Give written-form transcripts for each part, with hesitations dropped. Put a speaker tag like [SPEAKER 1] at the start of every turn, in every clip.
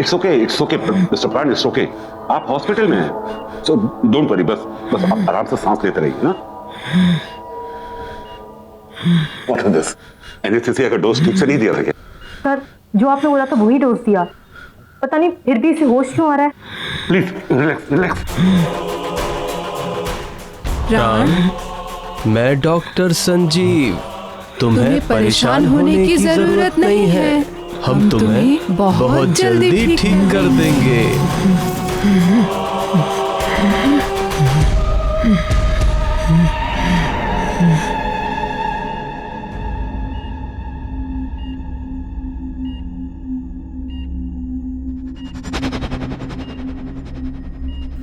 [SPEAKER 1] It's okay mister प्राण, it's okay. आप hospital में हैं, सो डोंट वरी। बस आप आराम से सांस लेते रहिए ना। What is this? एनेस्थीसिया का डोज ठीक से नहीं दिया था क्या?
[SPEAKER 2] सर, जो आपने बोला था वही डोज दिया, पता नहीं फिर भी इसे होश क्यों आ रहा है।
[SPEAKER 1] Please relax relax.
[SPEAKER 3] प्राण, मैं डॉक्टर संजीव। तुम्हें परेशान होने की जरूरत नहीं है। हम तुम्हें बहुत जल्दी ठीक कर देंगे।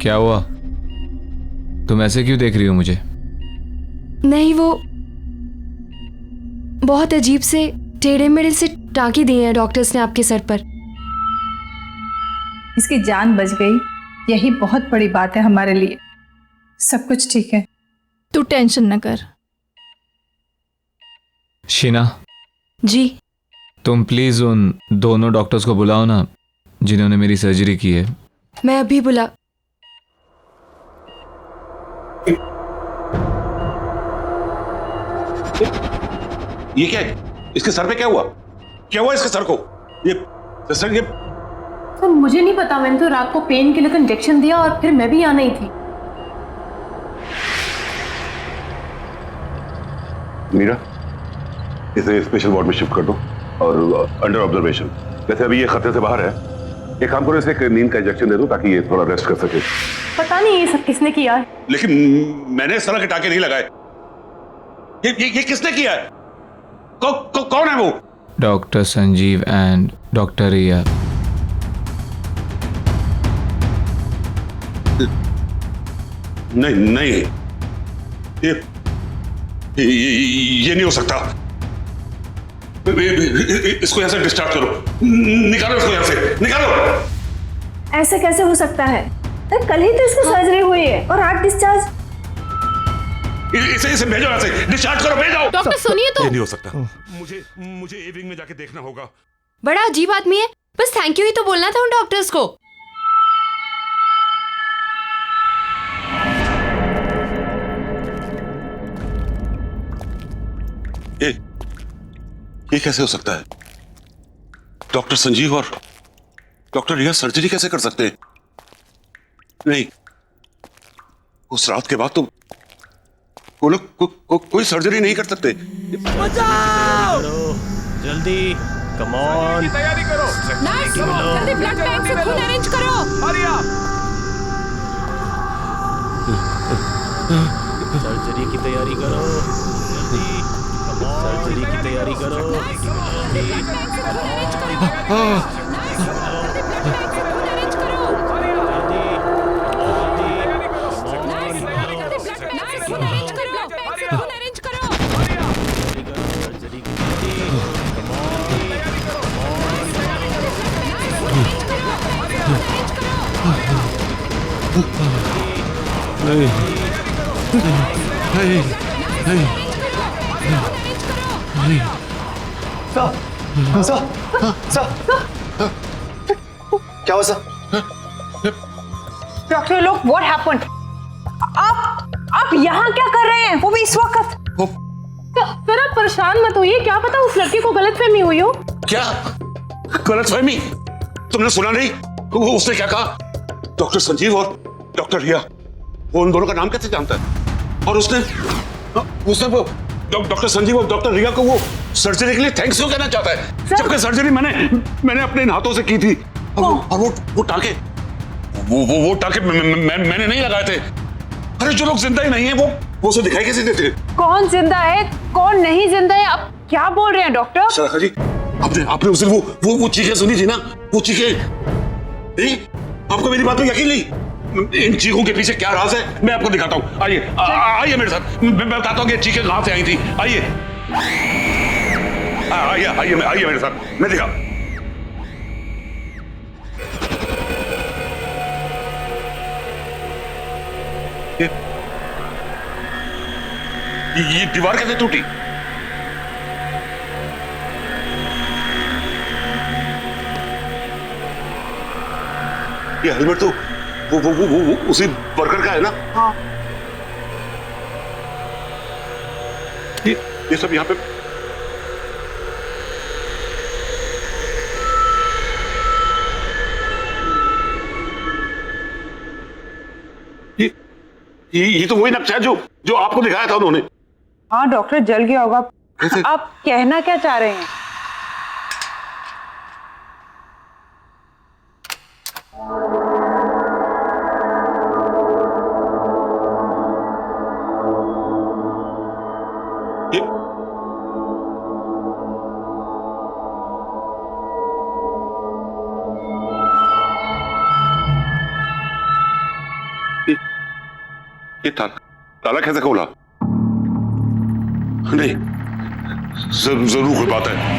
[SPEAKER 4] क्या हुआ? तुम ऐसे क्यों देख रही हो मुझे?
[SPEAKER 5] नहीं, वो बहुत अजीब से टेढ़े मेढ़े से टाँके दिए हैं डॉक्टर्स ने आपके सर पर।
[SPEAKER 6] इसकी जान बच गई, यही बहुत बड़ी बात है हमारे लिए। सब कुछ ठीक है,
[SPEAKER 7] तू टेंशन न कर।
[SPEAKER 4] शीना
[SPEAKER 5] जी।
[SPEAKER 4] तुम प्लीज उन दोनों डॉक्टर्स को बुलाओ ना, जिन्होंने मेरी सर्जरी की है।
[SPEAKER 5] मैं अभी बुला।
[SPEAKER 1] ये क्या है? इसके सर पे क्या हुआ? क्या हुआ इसके सर को? ये सर, ये
[SPEAKER 2] सर मुझे नहीं पता, मैंने तो रात को पेन किलर का इंजेक्शन दिया और फिर मैं भी यहाँ नहीं थी।
[SPEAKER 1] मीरा, इसे स्पेशल वार्ड में शिफ्ट कर दो और अंडर ऑब्जर्वेशन। वैसे अभी ये खतरे से बाहर है। एक काम करो, इसे एक नींद का इंजेक्शन दे दो ताकि ये थोड़ा रेस्ट कर सके।
[SPEAKER 2] पता नहीं ये सब किसने किया है।
[SPEAKER 1] लेकिन मैंने इस तरह के टाके नहीं लगाए। ये किसने किया है? कौन है वो?
[SPEAKER 4] डॉक्टर संजीव एंड डॉक्टर रिया।
[SPEAKER 1] नहीं, ये नहीं हो सकता। इसको यहां से डिस्चार्ज करो, निकालो इसको यहां से, निकालो।
[SPEAKER 2] ऐसे कैसे हो सकता है? कल ही तो इसको सर्जरी हुई है और आज डिस्चार्ज।
[SPEAKER 1] इसे भेजो यहां से, डिस्चार्ज करो, भेजो।
[SPEAKER 7] डॉक्टर सुनिए तो।
[SPEAKER 1] ये नहीं हो सकता। मुझे ए विंग में जाके देखना होगा।
[SPEAKER 5] बड़ा अजीब आदमी है, बस थैंक यू ही तो बोलना था उन डॉक्टर्स को।
[SPEAKER 1] ये कैसे हो सकता है? डॉक्टर संजीव और डॉक्टर रिया सर्जरी कैसे कर सकते हैं? नहीं, उस रात के बाद तो वो लोग कोई सर्जरी नहीं कर सकते।
[SPEAKER 3] बचाओ! जल्दी, कम ऑन।
[SPEAKER 7] तैयारी करो। नर्स, जल्दी ब्लड बैंक से खून अरेंज करो। Hurry up.
[SPEAKER 3] सर्जरी की तैयारी करो। जल्दी, कम ऑन। सर्जरी की तैयारी करो।
[SPEAKER 8] क्या हुआ सर?
[SPEAKER 2] डॉक्टर लोग, व्हाट हैपेंड? आप यहाँ क्या कर रहे हैं? वो भी इस वक्त? सर आप परेशान मत होइए, क्या पता उस लड़की को गलतफहमी हुई हो।
[SPEAKER 1] क्या गलतफहमी? तुमने सुना नहीं वो उसने क्या कहा? डॉक्टर संजीव और डॉक्टर रिया, वो उन दोनों का नाम कैसे जानता है? और उसने वो डॉक्टर संजीव और डॉक्टर रिया को वो सर्जरी के लिए थैंक्स क्यों कहना चाहता है, जबकि सर्जरी मैंने अपने हाथों से की थी। और वो टाके वो टाके मैंने नहीं लगाए थे। अरे जो लोग जिंदा ही नहीं है वो उसे दिखाई कैसे देते?
[SPEAKER 2] कौन जिंदा है कौन नहीं जिंदा है, आप क्या बोल रहे हैं डॉक्टर?
[SPEAKER 1] सराखा जी, आपने उस दिन वो चीखें सुनी थी ना? वो चीखें नहीं? आपको मेरी बात पे यकीन नहीं? इन चीखों के पीछे क्या राज है मैं आपको दिखाता हूँ। आइए मेरे साथ, मैं बताता हूँ कि चीखें कहां से आई थी। आइए मेरे साथ, मैं दिखा। ये दीवार कैसे टूटी? ये हेलमेट तो वो उसी वर्कर का है ना?
[SPEAKER 2] हाँ।
[SPEAKER 1] ये सब यहाँ पे ये तो वही नक्शा है जो आपको दिखाया था उन्होंने।
[SPEAKER 2] हाँ डॉक्टर, जल गया होगा।
[SPEAKER 1] कैसे?
[SPEAKER 2] आप कहना क्या चाह रहे हैं?
[SPEAKER 1] ये ताला कैसे खोला? नहीं, जरूर कोई बात है।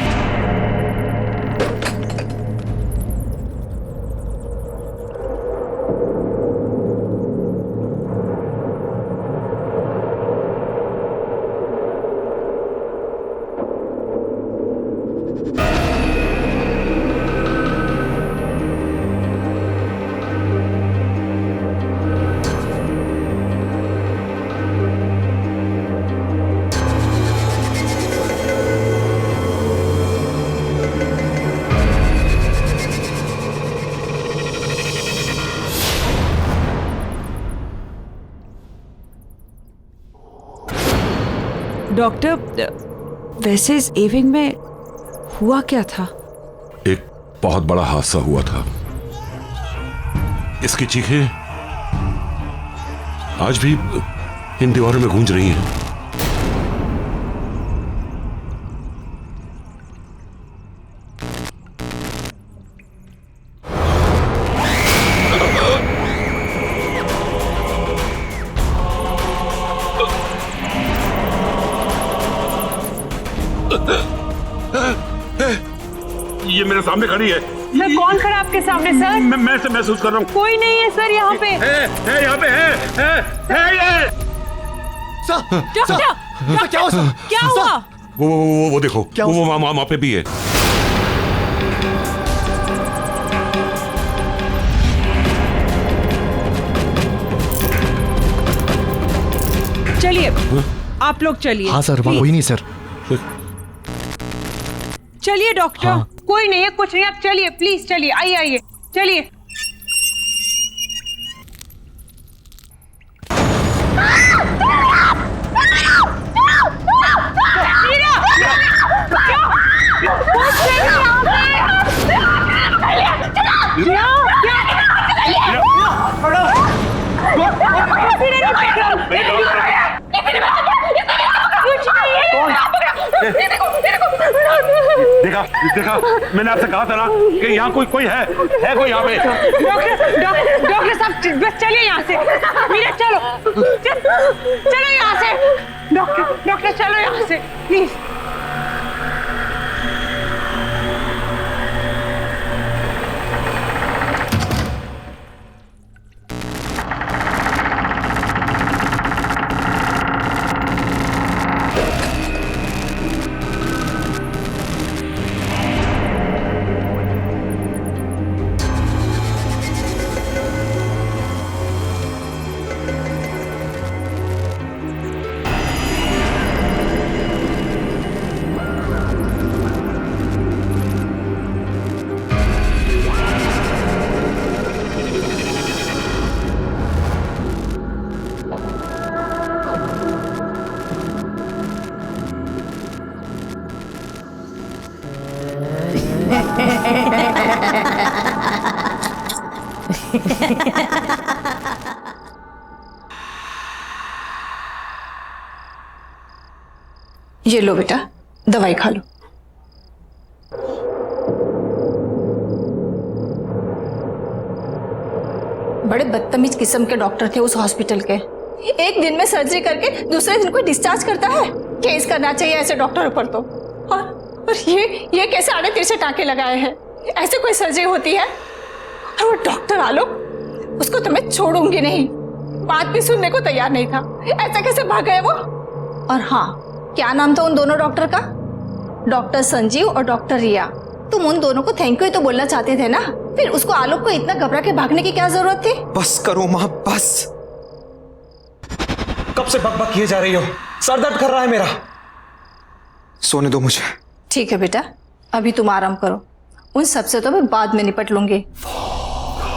[SPEAKER 8] डॉक्टर, वैसे इस एविंग में हुआ क्या था?
[SPEAKER 9] एक बहुत बड़ा हादसा हुआ था। इसकी चीखें आज भी इन दीवारों में गूंज रही हैं।
[SPEAKER 1] ये मेरे सामने खड़ी है।
[SPEAKER 2] सर, कौन खड़ा आपके सामने सर?
[SPEAKER 1] मैं इसे महसूस कर रहा हूँ।
[SPEAKER 2] कोई नहीं है सर यहाँ पे।
[SPEAKER 1] है यहाँ पे है ये।
[SPEAKER 7] डॉक्टर, क्या हुआ?
[SPEAKER 9] वो देखो, वो वहां पे भी है।
[SPEAKER 8] चलिए, आप लोग चलिए।
[SPEAKER 3] हाँ सर, कोई नहीं सर।
[SPEAKER 8] चलिए डॉक्टर।
[SPEAKER 3] हाँ।
[SPEAKER 2] कोई नहीं है, कुछ नहीं, आप चलिए प्लीज, चलिए, आइए आइए, चलिए।
[SPEAKER 1] देखा, मैंने आपसे कहा था ना कि यहाँ कोई है कोई यहाँ पे।
[SPEAKER 2] डॉक्टर साहब, बस चलिए यहाँ से। मीरा चलो, चलो यहाँ से। डॉक्टर चलो यहाँ से प्लीज।
[SPEAKER 6] ये लो बेटा, दवाई खा लो। बड़े बदतमीज किस्म के डॉक्टर थे उस हॉस्पिटल के। एक दिन में सर्जरी करके दूसरे दिन कोई डिस्चार्ज करता है। केस करना चाहिए ऐसे डॉक्टरों पर तो। और ये कैसे आड़े तिरछे टाँके लगाए हैं? ऐसे कोई सर्जरी होती है? और वो डॉक्टर आलोक, उसको तो मैं छोड़ूंगी नहीं। बात भी सुनने को तैयार नहीं था। ऐसा कैसे भाग गए वो? और हाँ, क्या नाम था उन दोनों डॉक्टर का? डॉक्टर संजीव और डॉक्टर रिया। तुम उन दोनों को थैंक यू तो बोलना चाहते थे ना, फिर उसको आलोक को इतना घबरा के भागने की क्या जरूरत थी?
[SPEAKER 10] बस करो माँ, बस। कब से बकबक किए जा रही हो? सर दर्द कर रहा है मेरा। सोने दो मुझे।
[SPEAKER 6] ठीक है बेटा, अभी तुम आराम करो। उन सब से तो मैं बाद में निपट लूंगी।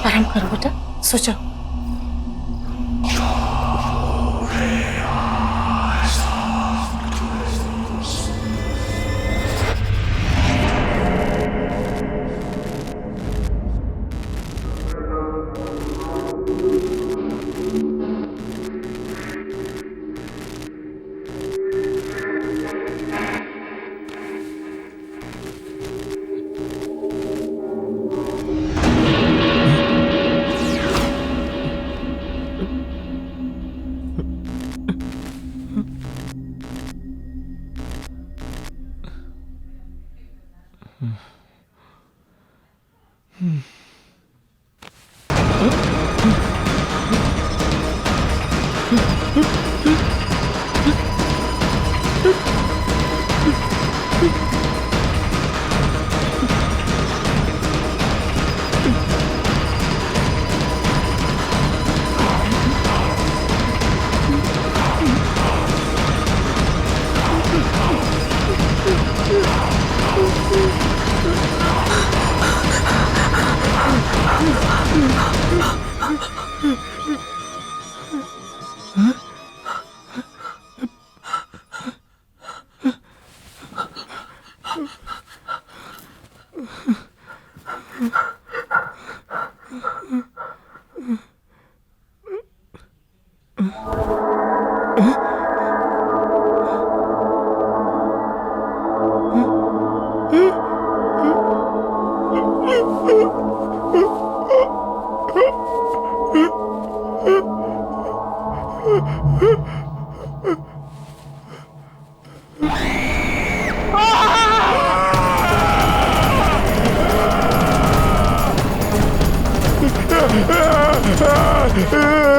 [SPEAKER 6] आराम करो बेटा, सो जाओ।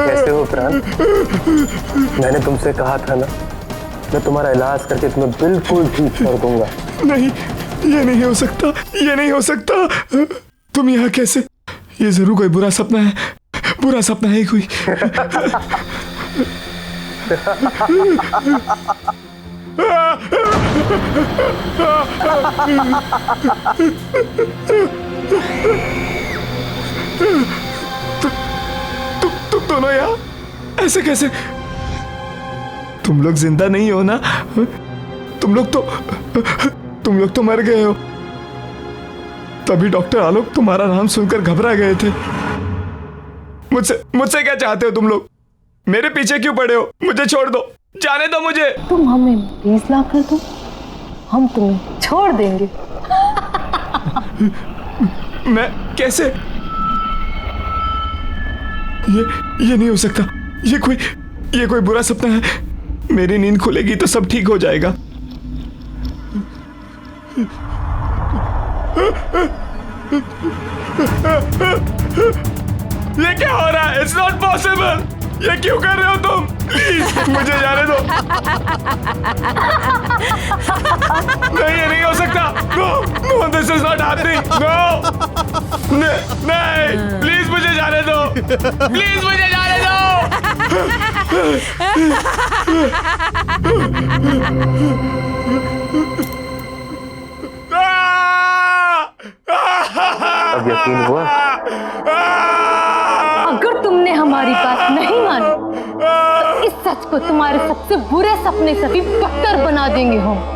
[SPEAKER 3] कैसे हो प्राण? मैंने तुमसे कहा था ना, मैं तुम्हारा इलाज करके तुम्हें बिल्कुल ठीक कर दूंगा।
[SPEAKER 10] नहीं, ये नहीं हो सकता, ये नहीं हो सकता। तुम यहाँ कैसे? ये जरूर कोई बुरा सपना है, बुरा सपना है कोई। तुम दोनों यहाँ ऐसे कैसे? तुम लोग जिंदा नहीं हो ना? तुम लोग तो मर गए हो। तभी डॉक्टर आलोक तुम्हारा नाम सुनकर घबरा गए थे। मुझसे क्या चाहते हो तुम लोग? मेरे पीछे क्यों पड़े हो? मुझे छोड़ दो, जाने दो मुझे।
[SPEAKER 2] तुम हमें 20 लाख कर दो, हम तुम्हें छोड़ देंगे।
[SPEAKER 10] मैं कैसे? ये नहीं हो सकता। ये कोई बुरा सपना है। मेरी नींद खुलेगी तो सब ठीक हो जाएगा। ये क्या हो रहा है? It's not possible. ये क्यों कर रहे हो तुम? प्लीज मुझे जाने दो। नहीं, ये नहीं हो सकता। No, this is not happening. No, नहीं, प्लीज मुझे जाने दो। प्लीज मुझे जाने दो।
[SPEAKER 3] अब यकीन हुआ?
[SPEAKER 2] अगर तुमने हमारी बात नहीं मानी तो इस सच को तुम्हारे सबसे बुरे सपने से भी बदतर बना देंगे हम।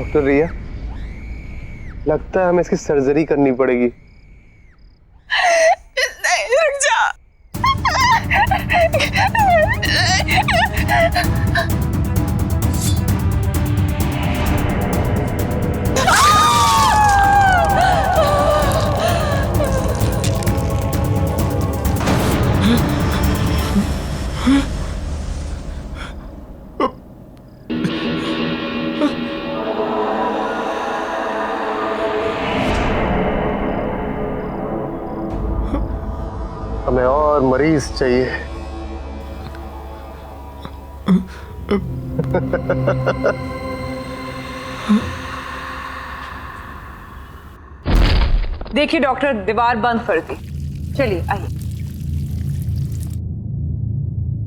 [SPEAKER 3] डॉक्टर रिया, लगता है हमें इसकी सर्जरी करनी पड़ेगी।
[SPEAKER 7] नहीं, रुक जा।
[SPEAKER 3] हमें और मरीज चाहिए।
[SPEAKER 2] देखिए डॉक्टर, दीवार बंद कर दी। चलिए आइए,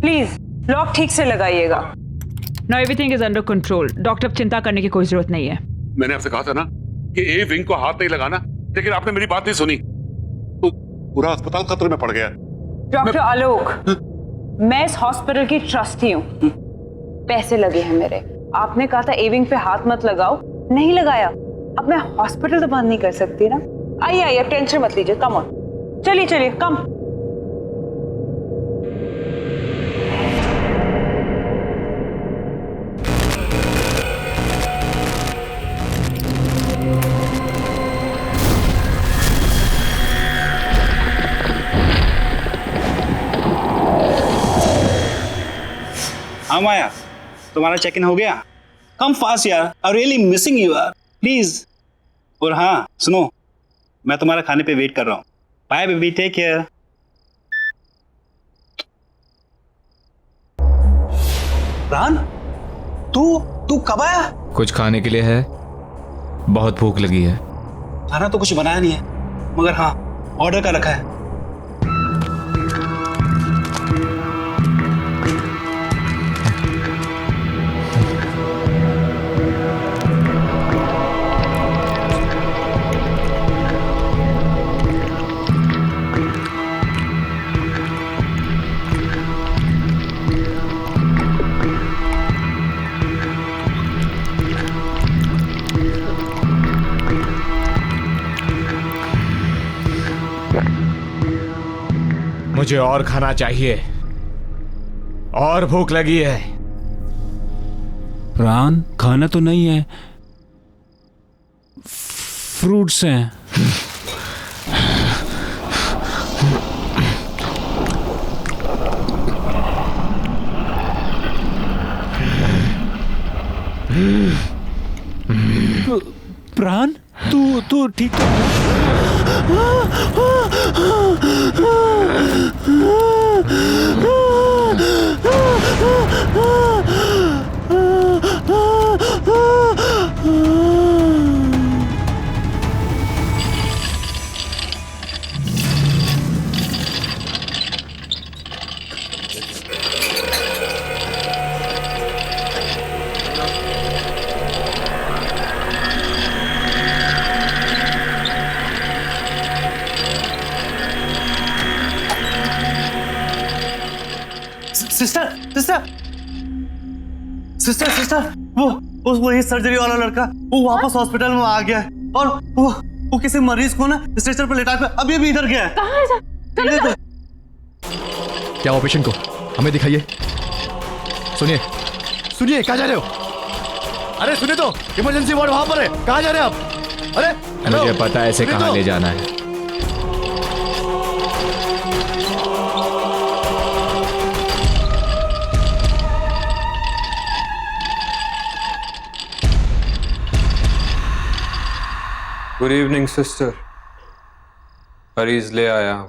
[SPEAKER 2] प्लीज लॉक ठीक से लगाइएगा।
[SPEAKER 8] No, everything is under control. Doctor, अब चिंता करने की कोई जरूरत नहीं है।
[SPEAKER 1] मैंने आपसे कहा था ना कि ए विंग को हाथ नहीं लगाना, लेकिन आपने मेरी बात नहीं सुनी तो पूरा अस्पताल खतरे में पड़ गया।
[SPEAKER 2] डॉक्टर आलोक, मैं इस हॉस्पिटल की ट्रस्टी हूँ, पैसे लगे हैं मेरे। आपने कहा था ए विंग पे हाथ मत लगाओ, नहीं लगाया। अब मैं हॉस्पिटल तो बंद नहीं कर सकती ना। आइए आइए, टेंशन मत लीजिए, कम ऑन, चलिए चलिए कम।
[SPEAKER 11] हाँ माया, तुम्हारा चेक इन हो गया? कम फास्ट यार, आई रियली मिसिंग यू यार, प्लीज। और हाँ सुनो, मैं तुम्हारा खाने पे वेट कर रहा हूँ। Bye baby, take care. रान, तू कब आया?
[SPEAKER 4] कुछ खाने के लिए है? बहुत भूख लगी है।
[SPEAKER 11] खाना तो कुछ बनाया नहीं है, मगर हाँ ऑर्डर का रखा है।
[SPEAKER 10] मुझे और खाना चाहिए, और भूख लगी है।
[SPEAKER 11] रान, खाना तो नहीं है, फ्रूट्स हैं। प्राण, तू ठीक सिस्टर, वो ये सर्जरी वाला लड़का वो वापस हॉस्पिटल में आ गया है, और वो किसी मरीज को ना स्ट्रेचर पर लेटा के अभी इधर गया है।
[SPEAKER 2] कहाँ है? चलो
[SPEAKER 10] क्या हुआ पेशेंट को? हमें दिखाइए। सुनिए, कहाँ जा रहे हो? अरे सुनिए तो, इमरजेंसी वार्ड वहां पर है, कहाँ जा रहे हैं आप? अरे
[SPEAKER 4] मुझे पता है इसे कहाँ ले जाना है।
[SPEAKER 12] गुड इवनिंग सिस्टर, मरीज ले आया हूं।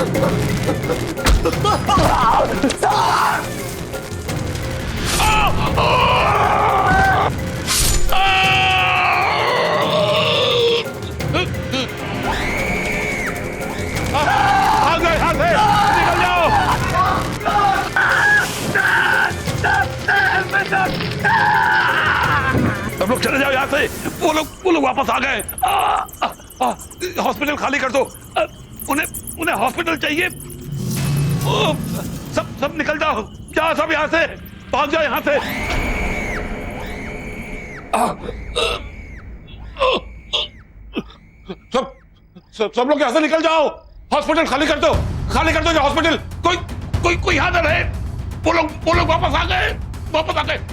[SPEAKER 1] भाग जाओ यहाँ से, निकल जाओ। सब लोग चले जाओ यहाँ से। वो लोग वापस आ गए। हॉस्पिटल खाली कर दो। उन्हें हॉस्पिटल चाहिए। सब निकल जाओ, जाओ सब यहाँ से, भाग जाओ यहाँ से। सब लोग यहाँ से निकल जाओ। हॉस्पिटल खाली कर दो, खाली कर दो ये हॉस्पिटल। कोई यहाँ ना रहे। वो लोग वापस आ गए,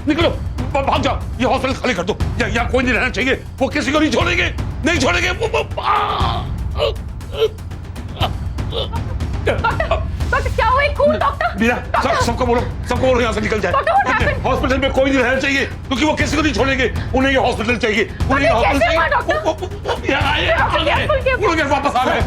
[SPEAKER 1] निकलो, भाग जाओ। ये हॉस्पिटल खाली कर दो। यहाँ कोई नहीं रहना चाहिए। वो किसी को नहीं छोड़ेंगे।
[SPEAKER 7] डॉक्टर क्या हुआ? खून डॉक्टर।
[SPEAKER 1] मीरा, सबको बोलो यहाँ से निकल जाए। हॉस्पिटल में कोई नहीं रहना चाहिए क्योंकि वो किसी को नहीं छोड़ेंगे। उन्हें ये हॉस्पिटल चाहिए। वो लोग वापस आ गए।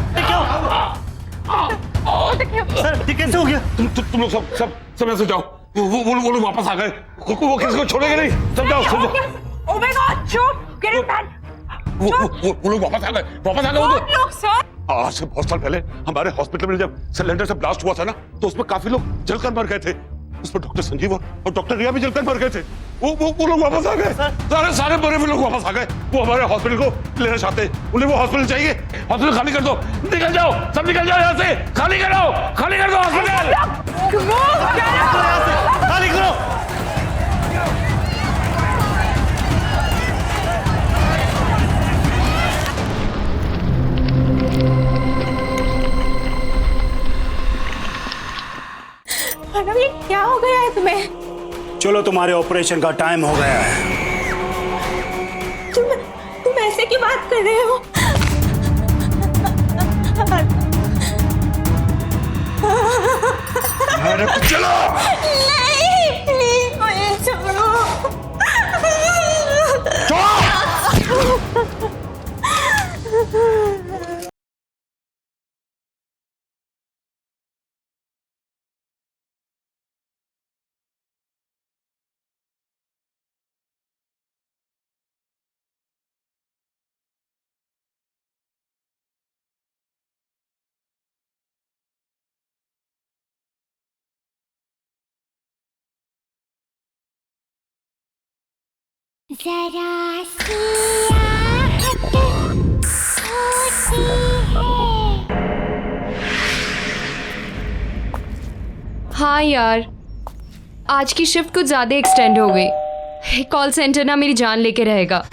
[SPEAKER 11] सर ये कैसे हो गया?
[SPEAKER 1] तुम लोग सब यहाँ से जाओ। वो लोग वापस आ गए। वो किसी को छोड़ेंगे नहीं। सब जाओ।
[SPEAKER 7] Oh my God, चुप, get it back.
[SPEAKER 1] वो लोग वापस आ गए। वो
[SPEAKER 7] लोग सर।
[SPEAKER 1] आज से बहुत साल पहले हमारे हॉस्पिटल में जब सिलेंडर से ब्लास्ट हुआ था ना, तो उसमें काफी लोग जलकर मर गए थे। उसमें डॉक्टर संजीव और डॉक्टर रिया भी जलकर मर गए थे। वो लोग वापस आ गए। सारे मरे हुए लोग वापस आ गए। वो हमारे हॉस्पिटल को लेना चाहते हैं। उन्हें वो हॉस्पिटल चाहिए। हॉस्पिटल खाली कर दो। निकल जाओ, सब निकल जाओ यहाँ से। खाली कर दो हॉस्पिटल।
[SPEAKER 11] खाली करो।
[SPEAKER 6] मैडम ये क्या हो गया है तुम्हें?
[SPEAKER 11] चलो तुम्हारे ऑपरेशन का टाइम हो गया है।
[SPEAKER 6] तुम ऐसे की बात कर रहे हो?
[SPEAKER 1] चलो।
[SPEAKER 6] नहीं, प्लीज मुझे छोड़ो।
[SPEAKER 13] जरा सी आहट होती है।
[SPEAKER 5] हाँ यार, आज की शिफ्ट कुछ ज़्यादा एक्सटेंड हो गई। कॉल सेंटर ना मेरी जान लेके रहेगा।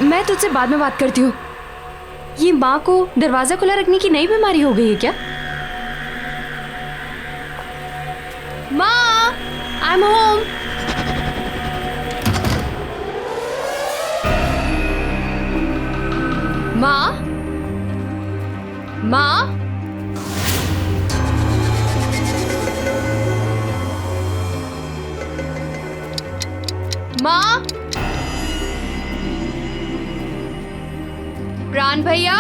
[SPEAKER 5] मैं तुझसे बाद में बात करती हूँ। ये माँ को दरवाज़ा खुला रखने की नई बीमारी हो गई है क्या? माँ, आई एम होम। माँ, माँ, माँ, प्राण भैया,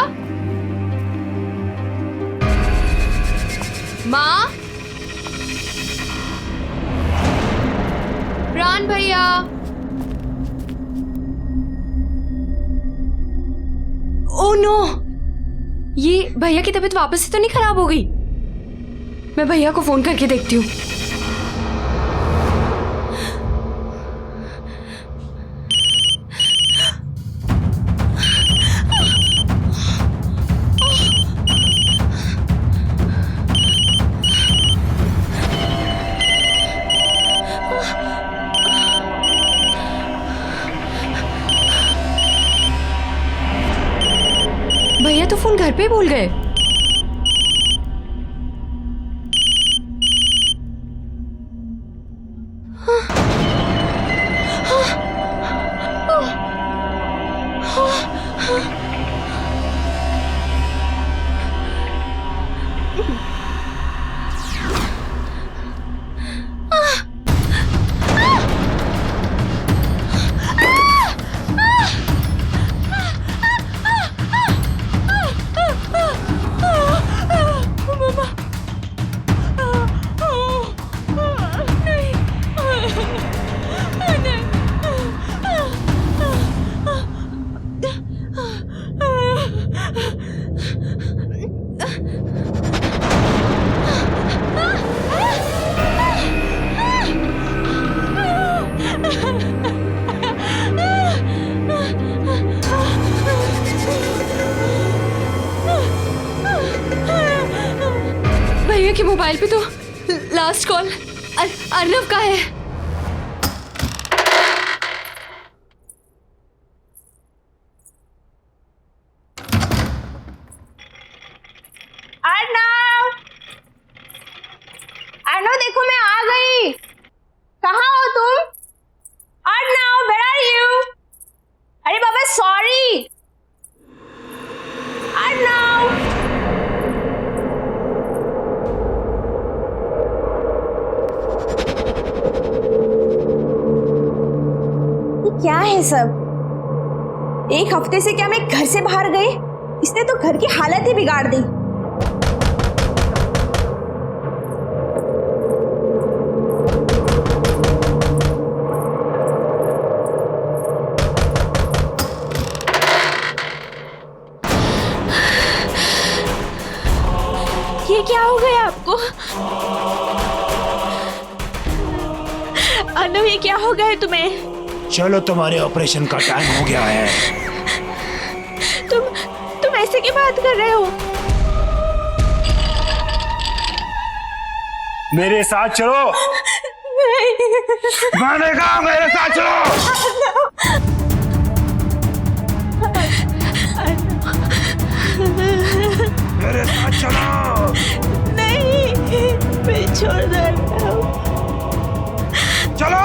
[SPEAKER 5] माँ, प्राण भैया। ओह नो, ये भैया की तबीयत वापस से तो नहीं खराब हो गई? मैं भैया को फोन करके देखती हूँ। भैया तो फोन घर पे भूल गए। के मोबाइल पे तो लास्ट कॉल अर्नव का है।
[SPEAKER 2] अर्नव देखो मैं आ गई। कहाँ हो तुम? Arnav, where are you? अरे बाबा सॉरी। अर्नव, ये क्या है सब? एक हफ्ते से क्या मैं घर से बाहर गई? इसने तो घर की हालत ही बिगाड़ दी। ये क्या हो गया आपको? अर्नव, ये क्या हो गया है तुम्हें?
[SPEAKER 14] चलो, तुम्हारे ऑपरेशन का टाइम हो गया है।
[SPEAKER 2] तुम ऐसे की बात कर रहे हो?
[SPEAKER 14] मेरे साथ चलो।
[SPEAKER 2] नहीं।
[SPEAKER 14] मैंने कहा मेरे साथ चलो। मेरे साथ चलो।
[SPEAKER 2] नहीं, मैं छोड़ दो।
[SPEAKER 14] चलो।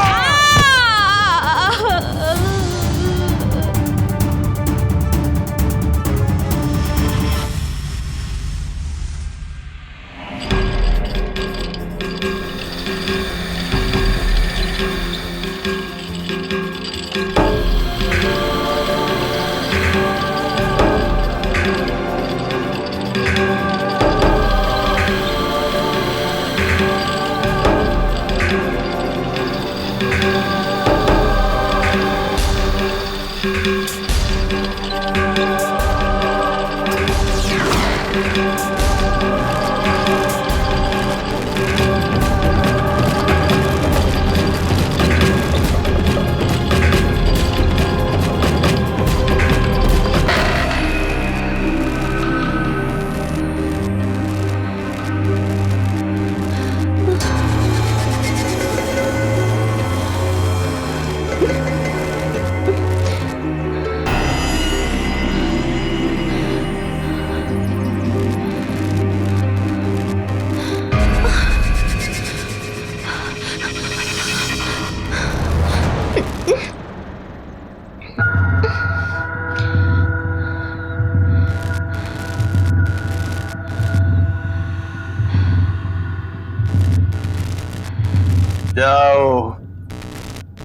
[SPEAKER 15] जाओ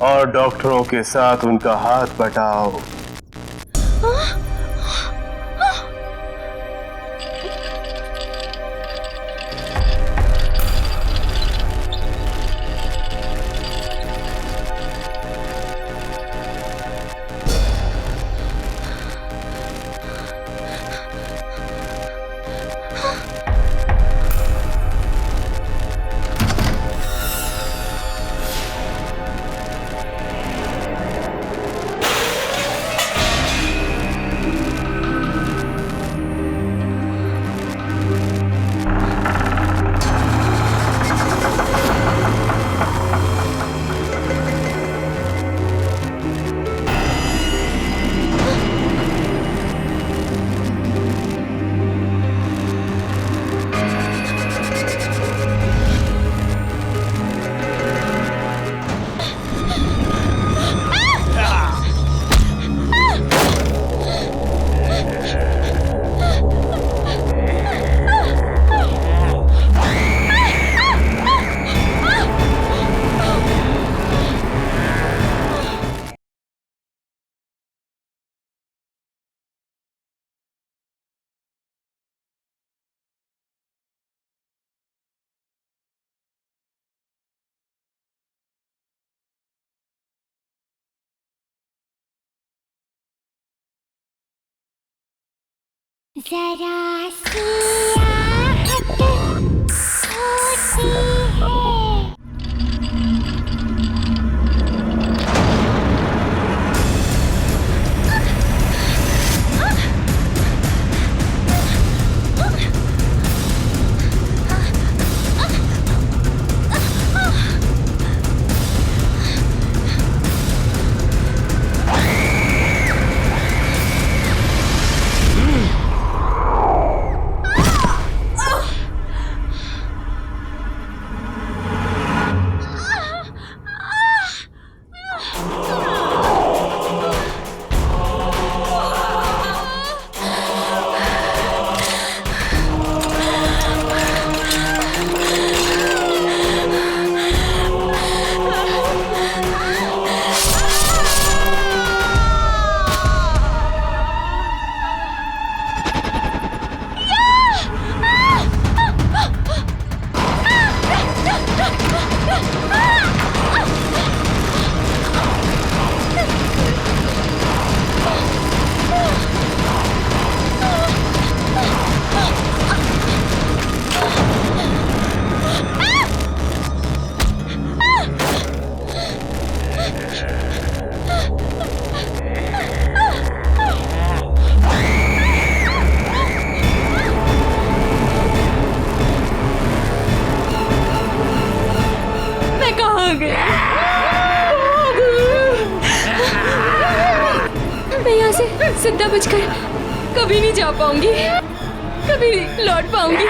[SPEAKER 15] और डॉक्टरों के साथ उनका हाथ बटाओ।
[SPEAKER 13] जरा सी आहट होती है।
[SPEAKER 5] गई। मैं यहाँ से जिंदा बचकर कभी नहीं जा पाऊंगी, कभी नहीं लौट पाऊंगी।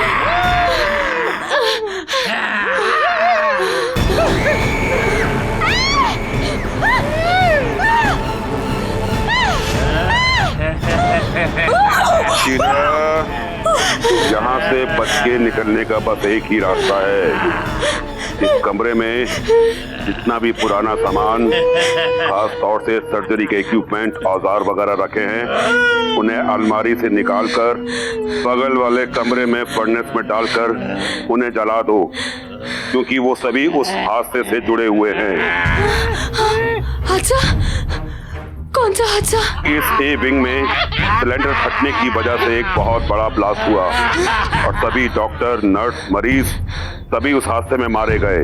[SPEAKER 9] शीला, यहाँ से बच के निकलने का बस एक ही रास्ता है। इस कमरे में जितना भी पुराना सामान, खास तौर से सर्जरी के इक्विपमेंट, औजार वगैरह रखे हैं, उन्हें अलमारी से निकालकर बगल वाले कमरे में फर्नेस में डालकर उन्हें जला दो, क्योंकि वो सभी उस हादसे से जुड़े हुए हैं।
[SPEAKER 5] हादसा? कौन सा हादसा?
[SPEAKER 9] इस ए विंग में सिलेंडर फटने की वजह से एक बहुत बड़ा ब्लास्ट हुआ और सभी डॉक्टर, नर्स, मरीज सभी उस हादसे में मारे गए।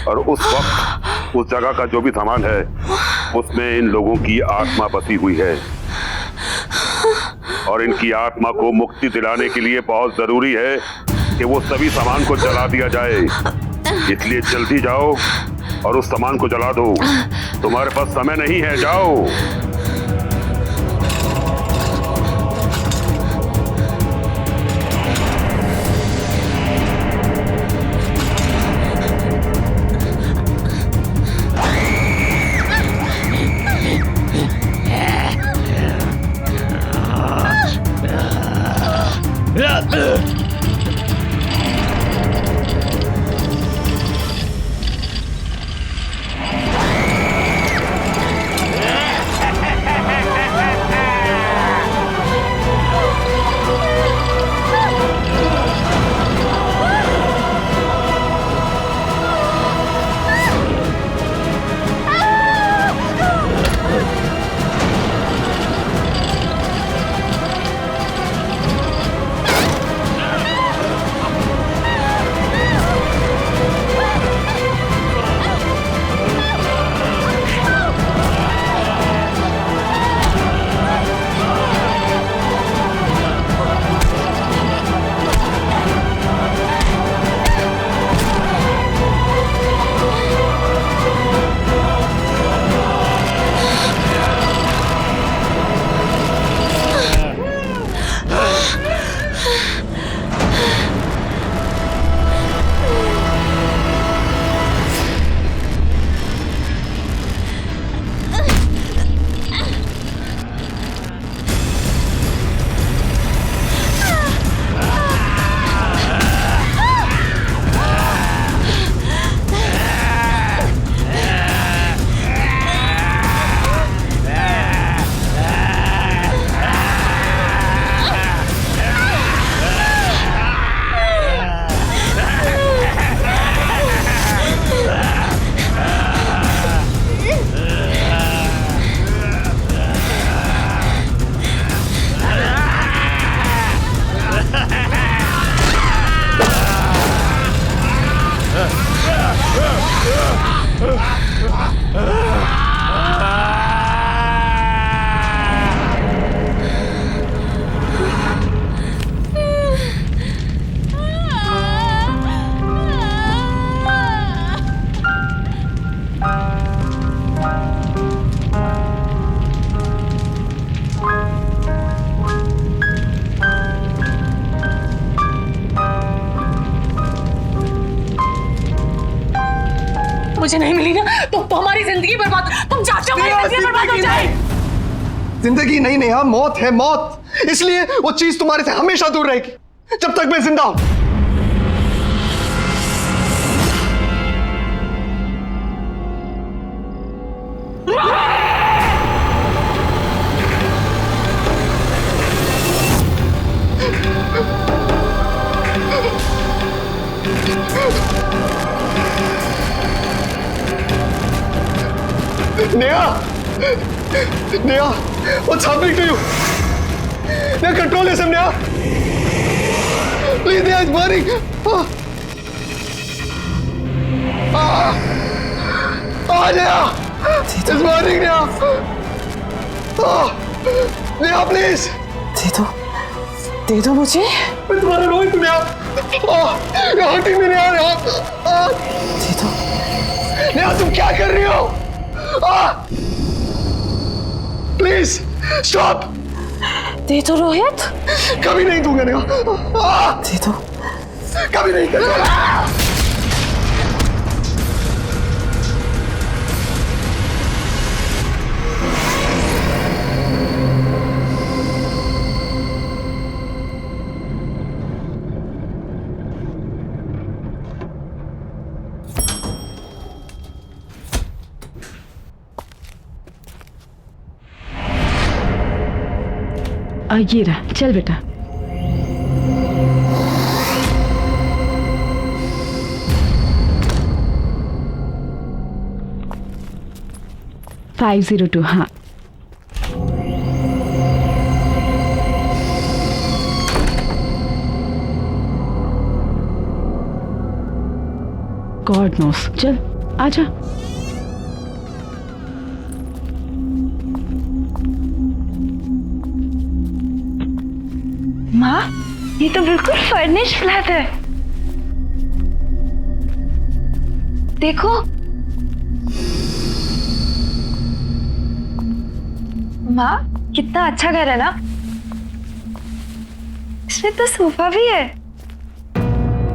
[SPEAKER 9] और उस वक्त उस जगह का जो भी सामान है उसमें इन लोगों की आत्मा बसी हुई है, और इनकी आत्मा को मुक्ति दिलाने के लिए बहुत जरूरी है कि वो सभी सामान को जला दिया जाए। इसलिए जल्दी जाओ और उस सामान को जला दो। तुम्हारे पास समय नहीं है, जाओ।
[SPEAKER 7] मुझे नहीं मिली ना तो हमारी जिंदगी बर्बाद, तुम चाचा हमारी जिंदगी बर्बाद हो जाए।
[SPEAKER 10] जिंदगी नहीं नेहा, मौत है मौत। इसलिए वो चीज तुम्हारे से हमेशा दूर रहेगी जब तक मैं जिंदा हूं। Neha, Neha, what's happening to you? Neha, control yourself, Neha. Please, Neha, it's burning. Neha, it's burning, Neha. Neha, please.
[SPEAKER 7] दे दो मुझे।
[SPEAKER 10] मैं तुम्हारा रोहित हूँ, Neha. You're hurting me, Neha. Neha तुम क्या कर रही हो? Please stop.
[SPEAKER 7] दे दो रोहित।
[SPEAKER 10] कभी नहीं दूंगा नेहा।
[SPEAKER 7] दे दो।
[SPEAKER 10] कभी नहीं दूंगा।
[SPEAKER 8] ये रहा, चल बेटा। $502, हाँ। गॉड नोस, चल आजा।
[SPEAKER 2] माँ, ये तो बिल्कुल फर्निश्ड फ्लैट है। देखो। माँ, कितना अच्छा घर है ना? इसमें तो सोफा भी है।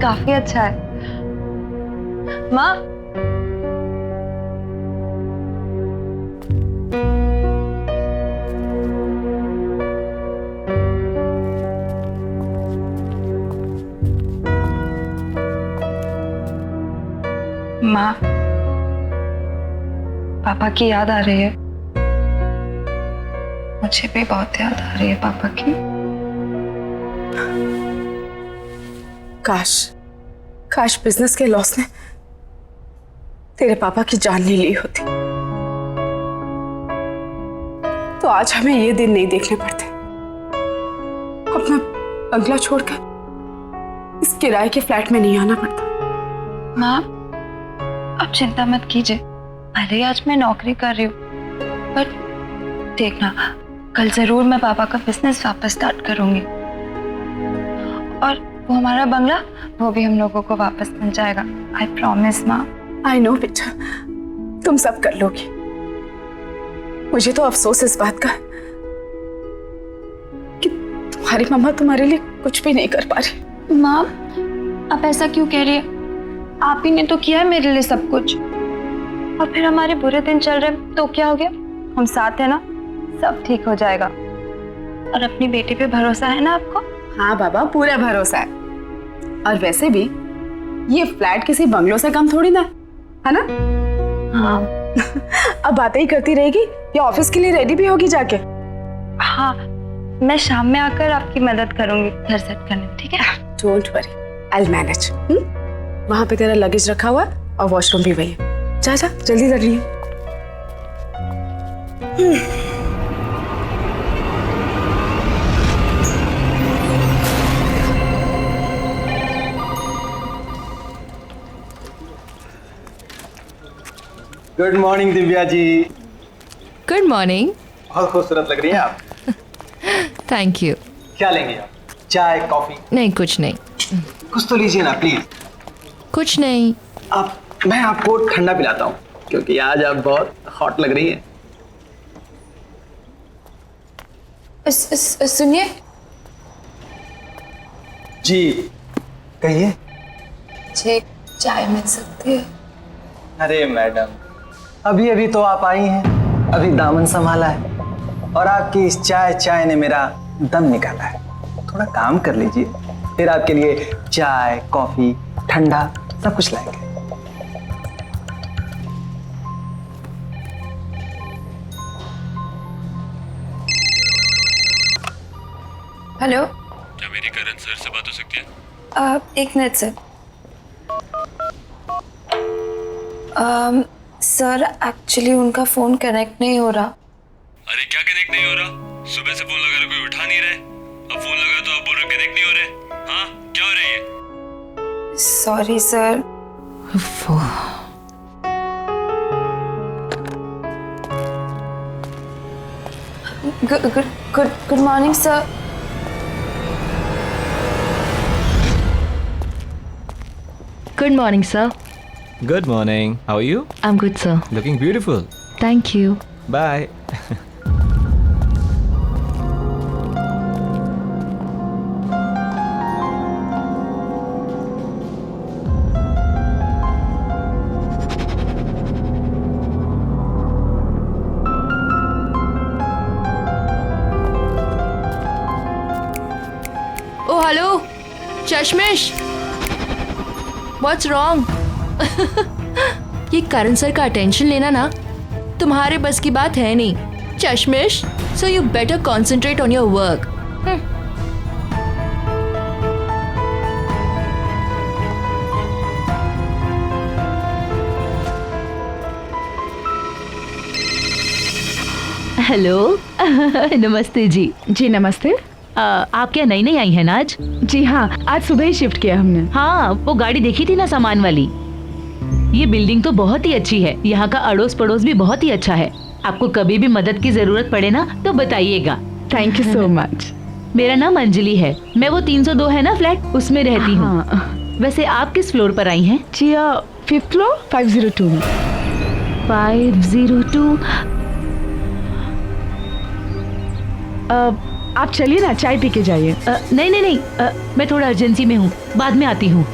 [SPEAKER 2] काफी अच्छा है। माँ, माँ, पापा की याद आ रही है। मुझे भी बहुत याद आ रही है पापा की।
[SPEAKER 7] काश बिजनेस के लॉस ने तेरे पापा की जान ले ली होती, तो आज हमें ये दिन नहीं देखने पड़ते। अपना बंगला छोड़कर इस किराए के फ्लैट में नहीं आना पड़ता।
[SPEAKER 2] माँ, अब चिंता मत कीजिए। भले आज मैं नौकरी कर रही हूँ, पर देखना, कल जरूर मैं पापा का बिजनेस वापस स्टार्ट करूंगी, और वो हमारा बंगला, वो भी हम लोगों को वापस मिल जाएगा। आई प्रॉमिस माँ।
[SPEAKER 7] आई नो बेटा, तुम सब कर लोगी। मुझे तो अफसोस इस बात का कि तुम्हारी मम्मा तुम्हारे लिए कुछ भी नहीं कर पा रही।
[SPEAKER 2] माँ, आप ऐसा क्यों कह रही है? आप ही ने तो किया है मेरे लिए सब कुछ, और फिर हमारे बुरे दिन चल रहे तो क्या हो गया? हम साथ हैं ना, सब ठीक हो जाएगा। और अपनी बेटी पे भरोसा है ना आपको?
[SPEAKER 7] हाँ बाबा, पूरा भरोसा है। और वैसे भी ये फ्लैट किसी बंगलों से कम थोड़ी ना है ना?
[SPEAKER 2] हाँ।
[SPEAKER 7] अब बातें ही करती रहेगी या ऑफिस के लिए रेडी भी होगी जाके?
[SPEAKER 2] हाँ, मैं शाम में आकर आपकी मदद करूंगी घर सेट करने में, ठीक है?
[SPEAKER 7] Don't worry, I will manage. वहां पे तेरा लगेज रखा हुआ है और वॉशरूम भी वही है। जा जा, जल्दी कर रही है।
[SPEAKER 11] Good morning Divya ji.
[SPEAKER 5] Good morning.
[SPEAKER 11] बहुत खूबसूरत लग रही हैं आप।
[SPEAKER 5] Thank you.
[SPEAKER 11] क्या लेंगे आप? चाय, कॉफी?
[SPEAKER 5] नहीं, कुछ नहीं।
[SPEAKER 11] कुछ तो लीजिए ना प्लीज।
[SPEAKER 5] कुछ नहीं।
[SPEAKER 11] मैं आपको ठंडा पिलाता हूँ, क्योंकि आज आप बहुत हॉट लग रही हैं।
[SPEAKER 2] सुनिए
[SPEAKER 11] जी, कहिए।
[SPEAKER 2] मुझे चाय मिल सकती है?
[SPEAKER 11] अरे मैडम, अभी अभी तो आप आई हैं, अभी दामन संभाला है, और आपकी इस चाय ने मेरा दम निकाला है। थोड़ा काम कर लीजिए, फिर आपके लिए चाय, कॉफी, ठंडा सब कुछ लाएंगे।
[SPEAKER 2] हेलो,
[SPEAKER 3] क्या मेरी करण सर से बात हो सकती है?
[SPEAKER 2] एक मिनट सर। सर, एक्चुअली उनका फोन कनेक्ट नहीं हो रहा।
[SPEAKER 3] अरे क्या कनेक्ट नहीं हो रहा? सुबह से फोन लगा रहे, कोई उठा नहीं रहे। अब फोन लगा तो आप बोल रहे कनेक्ट नहीं हो रहे। हाँ, क्या हो रही है?
[SPEAKER 2] Sorry sir. Good morning sir.
[SPEAKER 5] Good morning sir.
[SPEAKER 4] Good morning. How are you?
[SPEAKER 16] I'm good, sir.
[SPEAKER 4] Looking beautiful.
[SPEAKER 16] Thank you.
[SPEAKER 4] Bye.
[SPEAKER 5] Oh, hello. चश्मिश. What's wrong? ये करण सर का अटेंशन लेना ना तुम्हारे बस की बात है नहीं चश्मिश. So you better concentrate on your work.
[SPEAKER 16] Hello. नमस्ते जी.
[SPEAKER 7] जी नमस्ते.
[SPEAKER 16] आप क्या नई नई आई हैं ना आज?
[SPEAKER 7] जी हाँ, आज सुबह ही शिफ्ट किया हमने.
[SPEAKER 16] हाँ, वो गाड़ी देखी थी ना सामान वाली. ये बिल्डिंग तो बहुत ही अच्छी है. यहाँ का अड़ोस पड़ोस भी बहुत ही अच्छा है. आपको कभी भी मदद की जरूरत पड़े ना तो बताइएगा.
[SPEAKER 7] Thank you so much.
[SPEAKER 16] मेरा नाम अंजलि है. मैं वो 302 है ना फ्लैट, उसमें रहती हूँ. वैसे आप किस फ्लोर पर आई हैं?
[SPEAKER 7] जी 5th फ्लोर 502 में.
[SPEAKER 16] 502.
[SPEAKER 7] आप चलिए ना, चाय पी के जाइए.
[SPEAKER 16] नहीं नहीं नहीं, मैं थोड़ा अर्जेंसी में हूँ, बाद में आती हूँ.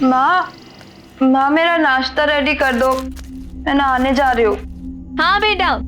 [SPEAKER 2] माँ मेरा नाश्ता रेडी कर दो, मैं नहाने जा रही हूँ.
[SPEAKER 5] हाँ बेटा.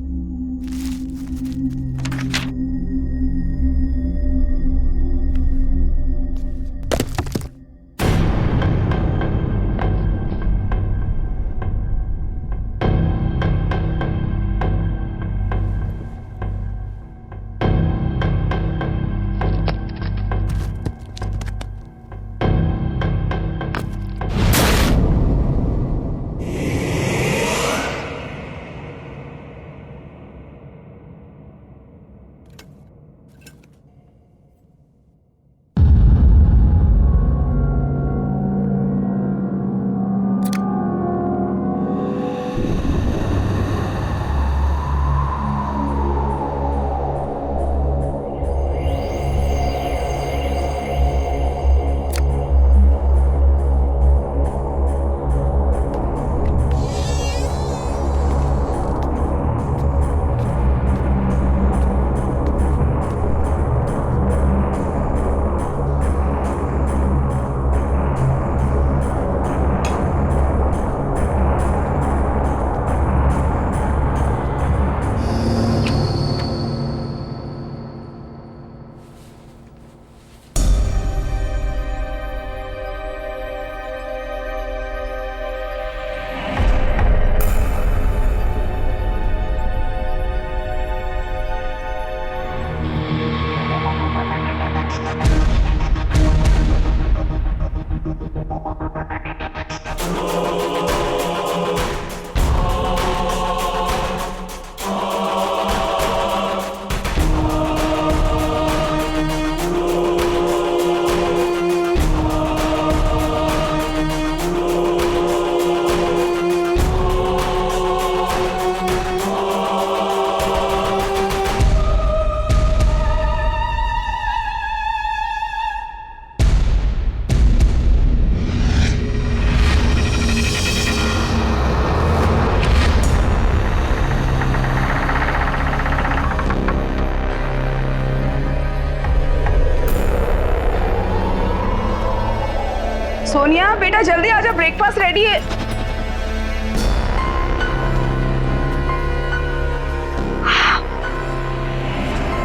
[SPEAKER 7] सोनिया बेटा जल्दी आजा, ब्रेकफास्ट रेडी है.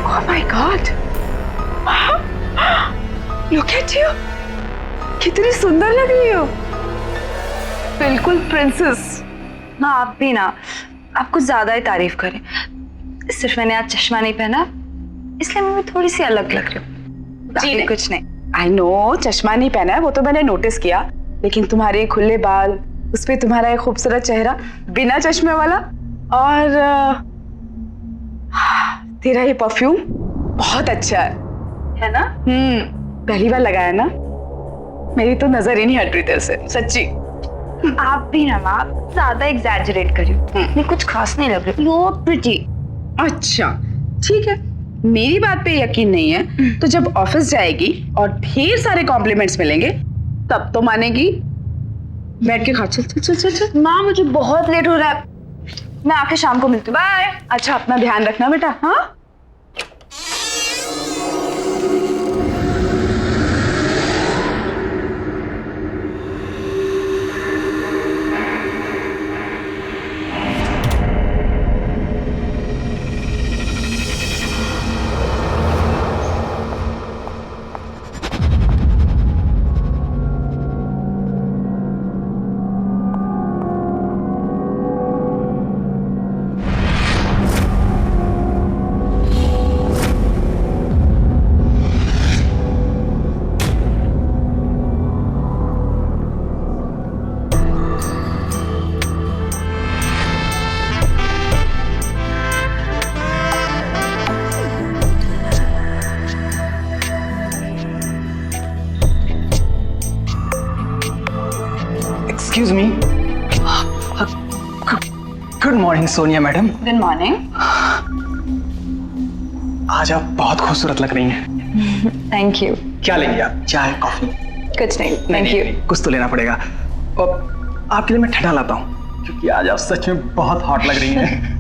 [SPEAKER 7] Oh my God! Look at you! कितनी सुंदर लग रही हो. बिल्कुल प्रिंसेस.
[SPEAKER 2] ना आप भी ना, आप कुछ ज्यादा ही तारीफ करें. सिर्फ मैंने आज चश्मा नहीं पहना इसलिए मैं थोड़ी सी अलग लग रही हूँ. जी नहीं, कुछ नहीं.
[SPEAKER 7] आई नो चश्मा नहीं पहना है वो तो मैंने नोटिस किया, लेकिन तुम्हारे खुले बाल, उस पे तुम्हारा एक खूबसूरत चेहरा बिना चश्मे वाला, और तेरा ये परफ्यूम बहुत अच्छा है ना? पहली बार लगाया ना, मेरी तो नजर ही नहीं हट रही तेरे से सच्ची.
[SPEAKER 2] आप भी ना माँ ज्यादा एग्जैजरेट कर रही हो. मैं कुछ खास नहीं लग रही. You are pretty.
[SPEAKER 7] अच्छा ठीक है, मेरी बात पे यकीन नहीं है तो जब ऑफिस जाएगी और ढेर सारे कॉम्प्लीमेंट्स मिलेंगे तब तो मानेगी। बैठ के खा। चल चल चल चल चल।
[SPEAKER 2] माँ मुझे बहुत लेट हो रहा है, मैं आके शाम को मिलती हूँ। बाय।
[SPEAKER 7] अच्छा अपना ध्यान रखना बेटा। हाँ
[SPEAKER 11] excuse me. Good morning Sonia madam.
[SPEAKER 7] Good morning.
[SPEAKER 11] आज आप बहुत खूबसूरत लग रही हैं।
[SPEAKER 2] Thank you.
[SPEAKER 11] क्या लेंगे आप, चाय कॉफी?
[SPEAKER 2] कुछ नहीं, थैंक यू।
[SPEAKER 11] कुछ तो लेना पड़ेगा। और आपके लिए मैं ठंडा लाता हूँ क्योंकि आज आप सच में बहुत हॉट लग रही हैं।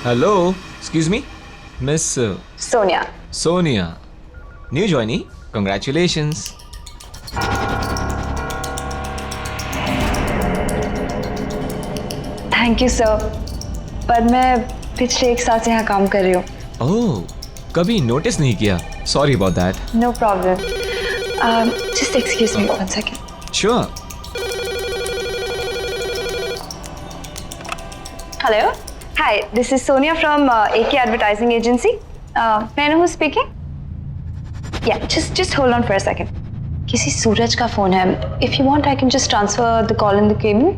[SPEAKER 4] Hello, excuse me, miss
[SPEAKER 2] Sonia.
[SPEAKER 4] Sonia, new joinee, congratulations.
[SPEAKER 2] Thank you sir, पर मैं पिछले 1 साल से यहाँ काम कर रही हूँ।
[SPEAKER 4] ओह, कभी नोटिस नहीं किया, sorry about that.
[SPEAKER 2] No problem, just excuse me 1 second.
[SPEAKER 4] Sure.
[SPEAKER 2] Hello. Hi, this is Sonia from AK Advertising Agency. May I know who's speaking? Yeah, just hold on for a second. किसी सूरज का phone है. If you want, I can just transfer the call in the cabin.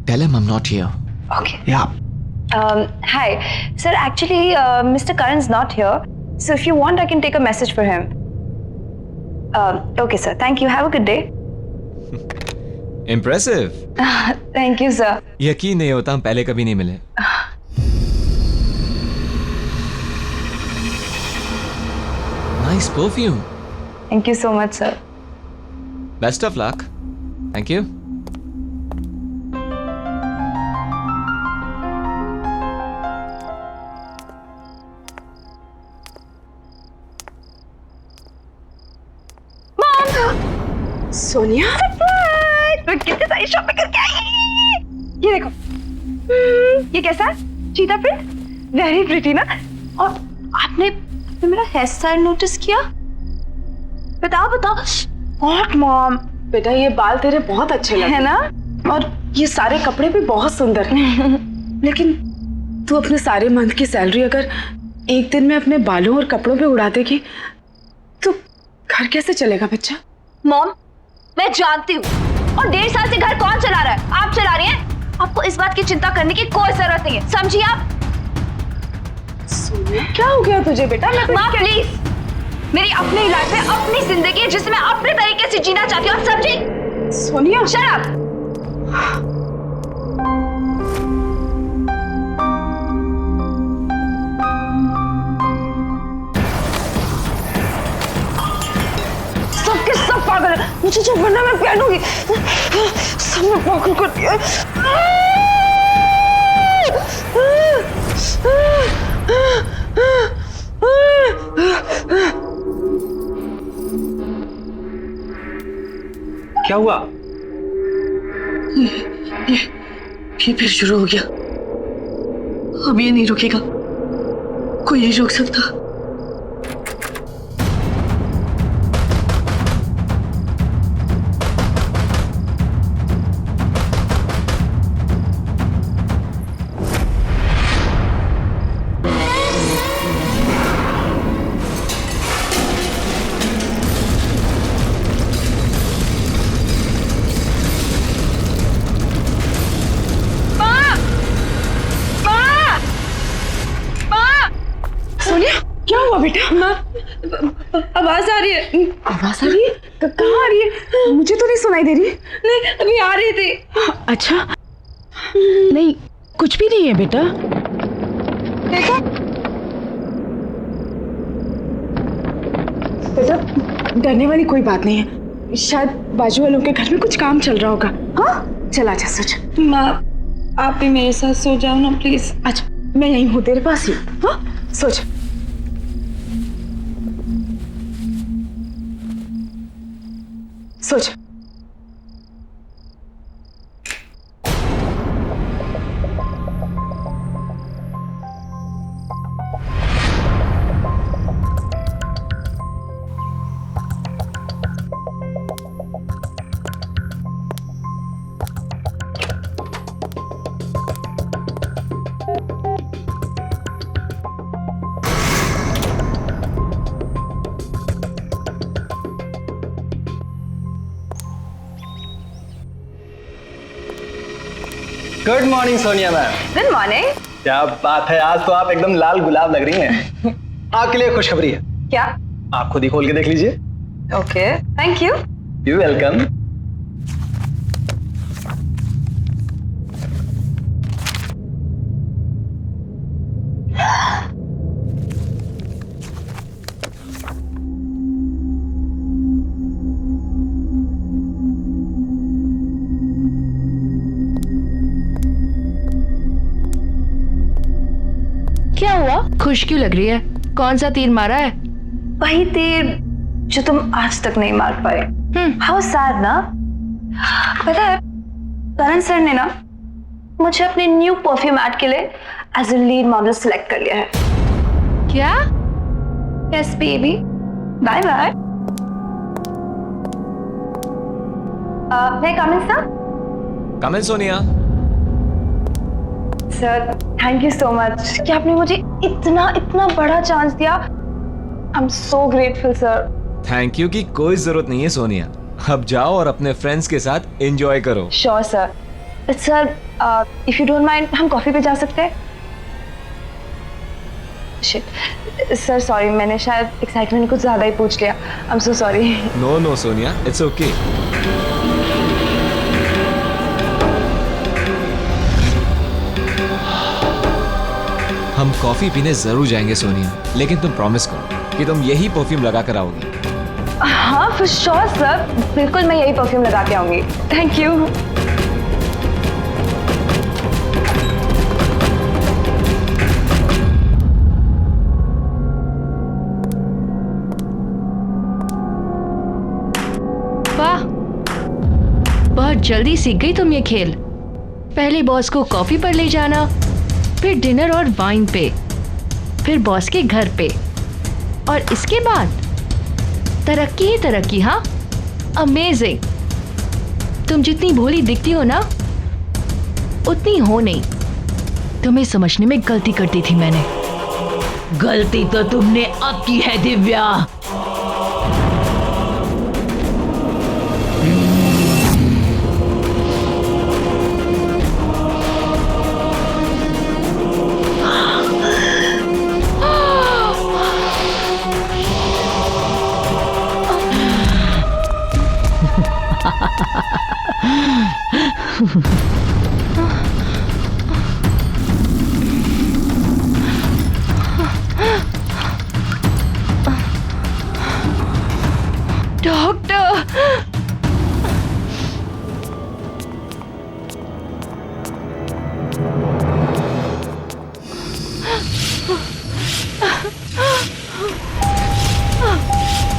[SPEAKER 4] Tell him I'm not here.
[SPEAKER 2] Okay.
[SPEAKER 4] Yeah.
[SPEAKER 2] Hi, sir. Actually, Mr. Karan's not here. So if you want, I can take a message for him. Okay, sir. Thank you. Have a good day.
[SPEAKER 4] Impressive.
[SPEAKER 2] Thank you, sir.
[SPEAKER 4] यकीन नहीं होता हम पहले कभी नहीं मिले। Nice perfume.
[SPEAKER 2] Thank you so much, sir.
[SPEAKER 4] Best of luck. Thank you.
[SPEAKER 7] Sonia,
[SPEAKER 2] मैं कितनी सारी शॉपिंग करके आई। ये देखो, ये कैसा है? चीता प्रिंट, वेरी प्रिटी ना। और आपने मेरा हेयर स्टाइल नोटिस किया? बताओ बताओ।
[SPEAKER 7] What mom? बेटा ये बाल तेरे बहुत अच्छे लगे
[SPEAKER 2] है ना,
[SPEAKER 7] और ये सारे कपड़े भी बहुत सुंदर हैं। लेकिन तू अपने सारे मंथ की सैलरी अगर एक दिन में अपने बालों और कपड़ों पे उड़ा देगी तो घर कैसे चलेगा बच्चा?
[SPEAKER 17] मॉम, मैं जानती हूँ, और 1.5 साल से घर कौन चला रहा है? आप चला रही हैं। आपको इस बात की चिंता करने की कोई जरूरत नहीं है, समझिए आप?
[SPEAKER 7] सोनिया, क्या हो गया तुझे बेटा?
[SPEAKER 17] माँ प्लीज, मेरी अपनी लाइफ है, अपनी जिंदगी है जिसे मैं अपने तरीके से जीना चाहती हूँ, समझी?
[SPEAKER 7] Sonia,
[SPEAKER 17] shut up.
[SPEAKER 2] सबके सब पागल है, मुझे जो बनना मैं पहनूंगी। सबने पागल कर दिया।
[SPEAKER 11] क्या हुआ?
[SPEAKER 18] ये फिर शुरू हो गया। अब ये नहीं रुकेगा, कोई नहीं रोक सकता।
[SPEAKER 2] सोनिया,
[SPEAKER 7] आवाज आ रही है। आवाज आ रही है? कहाँ आ रही है? मुझे तो नहीं सुनाई दे रही। नहीं, अभी आ रही थी। अच्छा, नहीं कुछ भी नहीं है बेटा। देखो बेटा, डरने वाली कोई बात नहीं है। शायद बाजू वालों के घर में कुछ काम चल रहा होगा। हाँ, चला जा सोच। माँ, आप भी मेरे साथ सो जाओ ना प्लीज। अच्छा, मैं यहीं हूँ तेरे पास ही। हाँ, सोच। सोच।
[SPEAKER 11] Good morning Sonia ma'am.
[SPEAKER 17] Good morning.
[SPEAKER 11] क्या बात है, आज तो आप एकदम लाल गुलाब लग रही हैं। आपके लिए खुशखबरी है।
[SPEAKER 17] क्या?
[SPEAKER 11] आप खुद ही खोल के देख लीजिए।
[SPEAKER 17] Okay, thank you.
[SPEAKER 11] You welcome.
[SPEAKER 5] क्या हुआ? खुश क्यों लग रही है? कौन सा तीर मारा है?
[SPEAKER 17] वही तीर जो तुम आज तक नहीं मार पाए। हाउ सैड ना। पता है, करण सर ने ना मुझे अपने न्यू परफ्यूम ऐड के लिए as a lead model select कर लिया है।
[SPEAKER 5] क्या?
[SPEAKER 17] Yes baby, bye bye. मैं come in sir?
[SPEAKER 4] Come in Sonia.
[SPEAKER 17] Sir thank you so much कि आपने मुझे इतना बड़ा चांस दिया। I am so grateful sir.
[SPEAKER 4] Thank you की कोई जरूरत नहीं है सोनिया। अब जाओ और अपने फ्रेंड्स के साथ एंजॉय करो।
[SPEAKER 17] Sure sir. Sir if you don't mind, हम कॉफी पे जा सकते हैं? शिट सर, सॉरी, मैंने शायद एक्साइटमेंट कुछ ज्यादा ही पूछ लिया। I am so sorry.
[SPEAKER 4] No no Sonia, it's okay. हम कॉफी पीने जरूर जाएंगे सोनिया, लेकिन तुम प्रॉमिस करो कि तुम यही परफ्यूम लगा कर आओगी।
[SPEAKER 17] हाँ फॉर श्योर सर, बिल्कुल मैं यही परफ्यूम लगा के आऊंगी। Thank you.
[SPEAKER 5] वाह, बहुत जल्दी सीख गई तुम ये खेल। पहले बॉस को कॉफी पर ले जाना, फिर डिनर और वाइन पे, फिर बॉस के घर पे, और इसके बाद तरक्की ही तरक्की। हाँ, अमेजिंग। तुम जितनी भोली दिखती हो ना, उतनी हो नहीं। तुम्हें समझने में गलती कर दी थी मैंने।
[SPEAKER 16] गलती तो तुमने अब की है दिव्या।
[SPEAKER 5] डॉक्टर,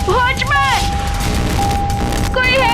[SPEAKER 5] वॉचमैन, कोई है?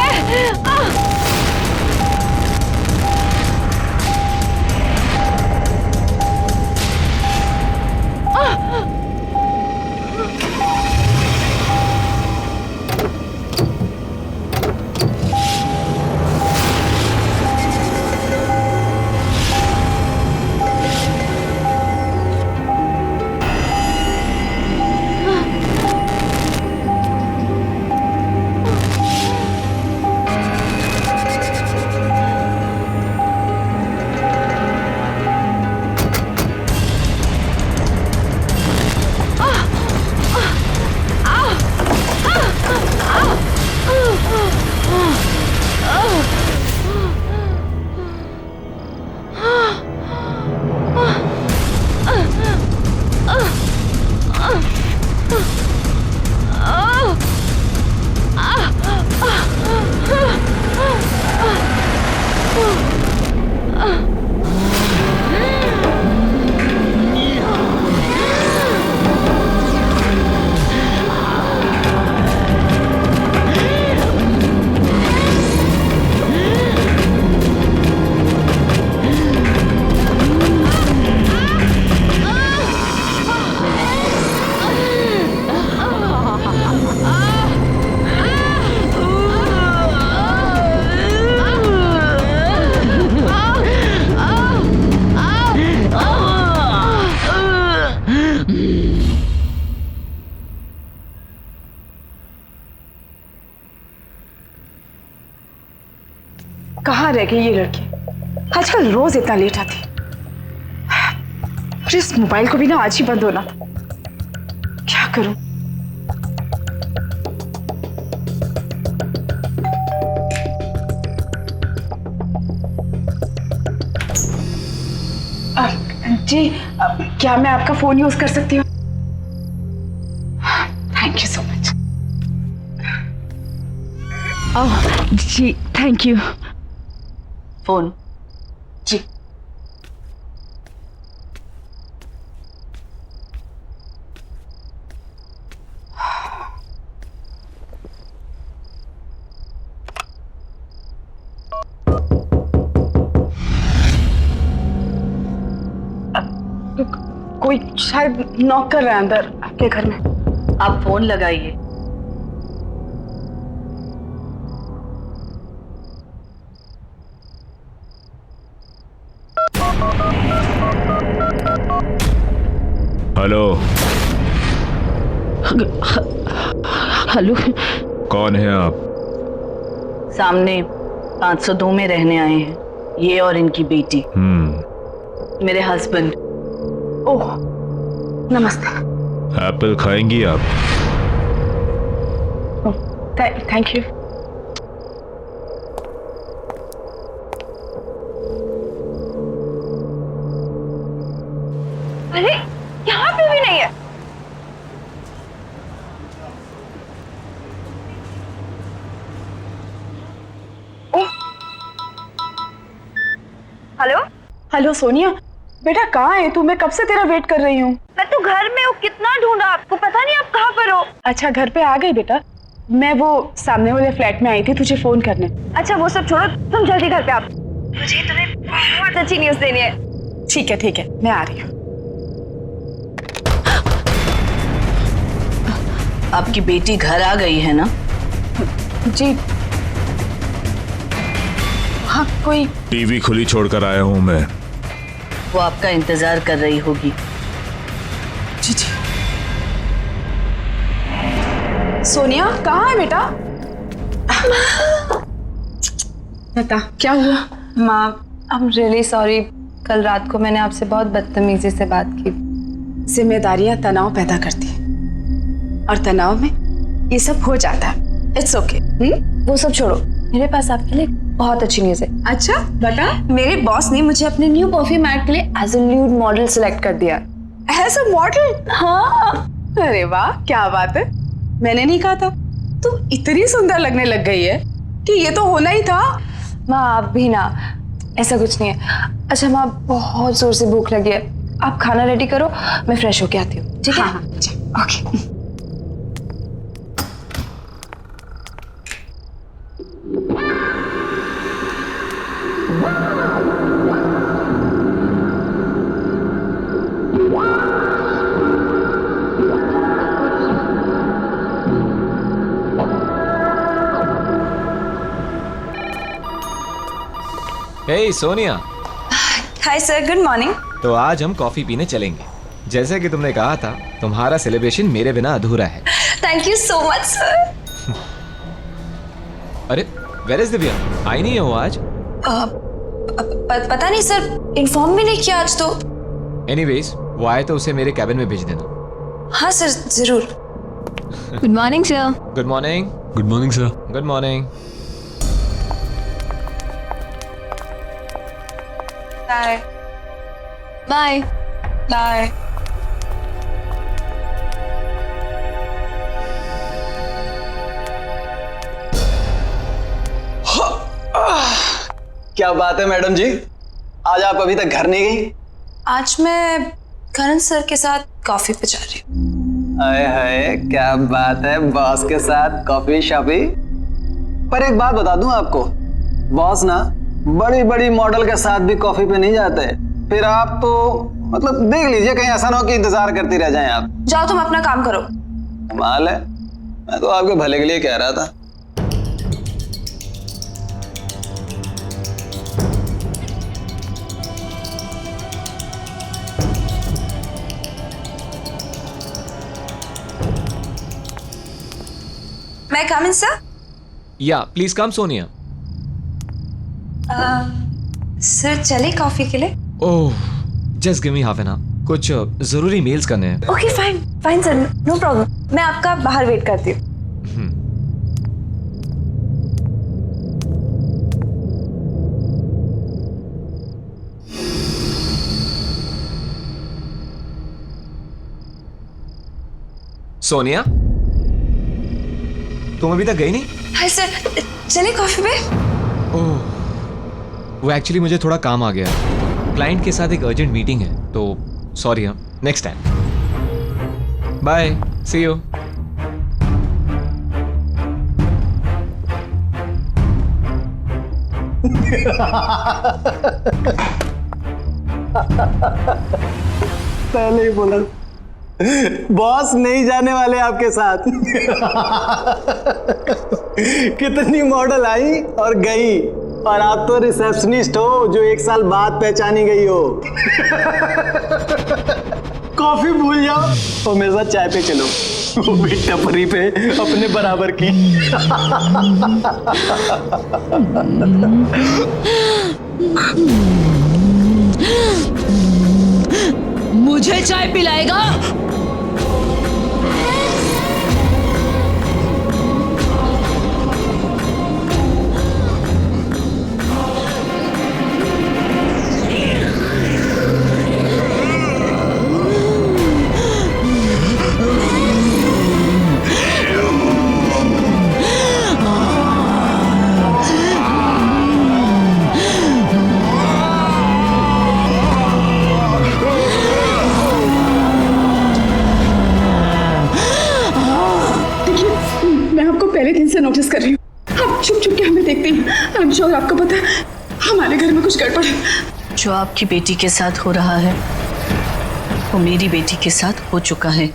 [SPEAKER 7] कहाँ रह गई ये लड़की? आजकल रोज इतना लेट आती। और इस मोबाइल को भी ना आज ही बंद होना था। क्या करूं? जी क्या मैं आपका फोन यूज कर सकती हूँ? Thank you so much. जी थैंक यू।
[SPEAKER 18] फोन
[SPEAKER 7] जी कोई शायद नॉक कर रहा है अंदर आपके घर में।
[SPEAKER 18] आप फोन लगाइए।
[SPEAKER 19] हेलो।
[SPEAKER 18] हेलो,
[SPEAKER 19] कौन है आप?
[SPEAKER 18] सामने 502 में रहने आए हैं, ये और इनकी बेटी। मेरे हस्बैंड।
[SPEAKER 7] ओह नमस्ते।
[SPEAKER 19] एप्पल खाएंगी आप?
[SPEAKER 7] Thank you.
[SPEAKER 17] अरे यहाँ पे भी नहीं है। हेलो
[SPEAKER 7] हेलो सोनिया, बेटा कहाँ है तू? मैं कब से तेरा वेट कर रही हूँ।
[SPEAKER 17] मैं तो घर में हूँ, कितना ढूंढा आपको, पता नहीं आप कहाँ पर हो।
[SPEAKER 7] अच्छा घर पे आ गई बेटा। मैं वो सामने वाले फ्लैट में आई थी तुझे फोन करने।
[SPEAKER 17] अच्छा वो सब छोड़ो, तुम जल्दी घर पे आप। मुझे तुम्हें बहुत अच्छी न्यूज़ देनी है।
[SPEAKER 7] ठीक है मैं आ रही हूँ।
[SPEAKER 18] आपकी बेटी घर आ गई है ना?
[SPEAKER 7] जी हाँ। कोई
[SPEAKER 19] टीवी खुली छोड़कर आया हूँ मैं।
[SPEAKER 18] वो आपका इंतजार कर रही होगी।
[SPEAKER 7] जी सोनिया कहाँ है बेटा? बता क्या हुआ?
[SPEAKER 17] माँ आई एम रियली सॉरी, कल रात को मैंने आपसे बहुत बदतमीजी से बात की।
[SPEAKER 7] जिम्मेदारियां तनाव पैदा करती हैं और तनाव में ये सब हो जाता है। It's okay.
[SPEAKER 17] वो सब छोड़ो, मेरे पास आपके लिए बहुत अच्छी न्यूज़ है।
[SPEAKER 7] अच्छा बता।
[SPEAKER 17] मेरे बॉस ने मुझे अपने न्यू परफ्यूम ऐड के लिए as a new model select कर दिया।
[SPEAKER 7] As a model? हाँ। अरे वाह क्या बात है। मैंने नहीं कहा था तू इतनी सुंदर लगने लग गई है कि ये तो होना ही था।
[SPEAKER 17] माँ आप भी ना, ऐसा कुछ नहीं है। अच्छा माँ बहुत जोर से भूख लगी है, आप खाना रेडी करो, मैं फ्रेश होके आती हूँ। ठीक है?
[SPEAKER 7] हाँ okay.
[SPEAKER 4] Hey Sonia.
[SPEAKER 17] Hi sir, good morning.
[SPEAKER 4] तो आज हम कॉफी पीने चलेंगे। जैसे कि तुमने कहा था, तुम्हारा सेलिब्रेशन मेरे बिना अधूरा है।
[SPEAKER 17] Thank you so much sir.
[SPEAKER 4] अरे वेयर इज दिव्या? आई नहीं है वो आज?
[SPEAKER 17] पता नहीं सर, इन्फॉर्म भी नहीं किया आज तो।
[SPEAKER 4] एनीवेज वो आए तो उसे मेरे कैबिन में भेज देना।
[SPEAKER 17] हाँ सर जरूर।
[SPEAKER 5] Good morning sir.
[SPEAKER 4] Good morning.
[SPEAKER 12] Good morning sir.
[SPEAKER 4] Good morning.
[SPEAKER 17] Bye bye bye.
[SPEAKER 11] क्या बात है मैडम जी, आज आप अभी तक घर नहीं गई?
[SPEAKER 17] आज मैं करण सर के साथ कॉफी पे जा रही हूँ।
[SPEAKER 11] हाय हाय क्या बात है, बॉस के साथ कॉफी शॉपी। पर एक बात बता दूं आपको, बॉस ना बड़ी बड़ी मॉडल के साथ भी कॉफी पे नहीं जाते। फिर आप तो मतलब देख लीजिए, कहीं ऐसा ना हो कि इंतजार करती रह जाएं आप।
[SPEAKER 17] जाओ तुम अपना काम करो।
[SPEAKER 11] कमाल है, मैं तो आपके भले के लिए कह रहा था।
[SPEAKER 17] मैं कम इन सर?
[SPEAKER 4] या प्लीज कम सोनिया।
[SPEAKER 17] सर चले कॉफी के लिए?
[SPEAKER 4] Oh, just give me half an hour, कुछ जरूरी मेल्स करने हैं।
[SPEAKER 17] Okay fine fine sir, no problem, मैं आपका बाहर वेट करती हूँ।
[SPEAKER 4] सोनिया, तुम अभी तक गई नहीं?
[SPEAKER 17] हाय सर, चले कॉफी पे?
[SPEAKER 4] ओह, वो एक्चुअली मुझे थोड़ा काम आ गया, क्लाइंट के साथ एक अर्जेंट मीटिंग है, तो सॉरी। हाँ, next time. Bye, see you.
[SPEAKER 11] पहले ही बोला बॉस नहीं जाने वाले आपके साथ। कितनी मॉडल आई और गई, और आप तो रिसेप्शनिस्ट हो जो 1 साल बाद पहचानी गई हो। कॉफी भूल जाओ और मेरे साथ चाय पे चलो, वो भी टपरी पे अपने बराबर की।
[SPEAKER 5] मुझे चाय पिलाएगा?
[SPEAKER 7] पहले दिन से नोटिस कर रही हूँ, आप छुप छुप के हमें देखते हैं। आई एम श्योर आपको पता है हमारे घर में कुछ गड़बड़ है।
[SPEAKER 18] जो आपकी बेटी के साथ हो रहा है वो मेरी बेटी के साथ हो चुका है।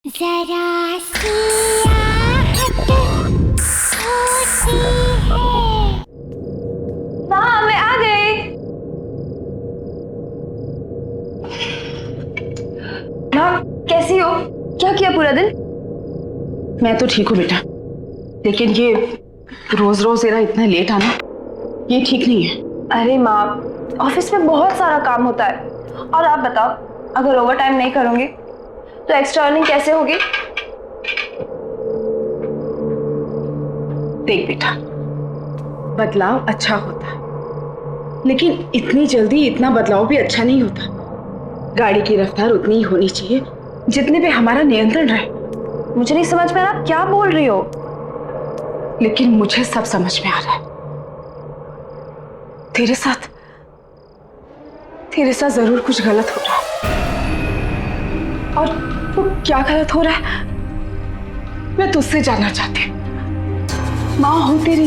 [SPEAKER 13] जरा सी आहट होती है।
[SPEAKER 17] माँ, मैं आ गई। माँ, कैसी हो? क्या किया पूरा दिन?
[SPEAKER 7] मैं तो ठीक हूँ बेटा, लेकिन ये रोज रोज तेरा इतना लेट आना ये ठीक नहीं है।
[SPEAKER 17] अरे माँ, ऑफिस में बहुत सारा काम होता है, और आप बताओ, अगर ओवर टाइम नहीं करूंगी तो एक्स्ट्रा अर्निंग कैसे होगी?
[SPEAKER 7] देख बेटा, बदलाव अच्छा होता है, लेकिन इतनी जल्दी इतना बदलाव भी अच्छा नहीं होता। गाड़ी की रफ्तार उतनी ही होनी चाहिए जितने पे हमारा नियंत्रण रहे।
[SPEAKER 17] मुझे नहीं समझ में आ रहा, क्या बोल रही हो?
[SPEAKER 7] लेकिन मुझे सब समझ में आ रहा है। तेरे साथ जरूर कुछ गलत हो रहा है, और वो क्या गलत हो रहा है मैं तुझसे जानना चाहती हूँ। माँ हो तेरी,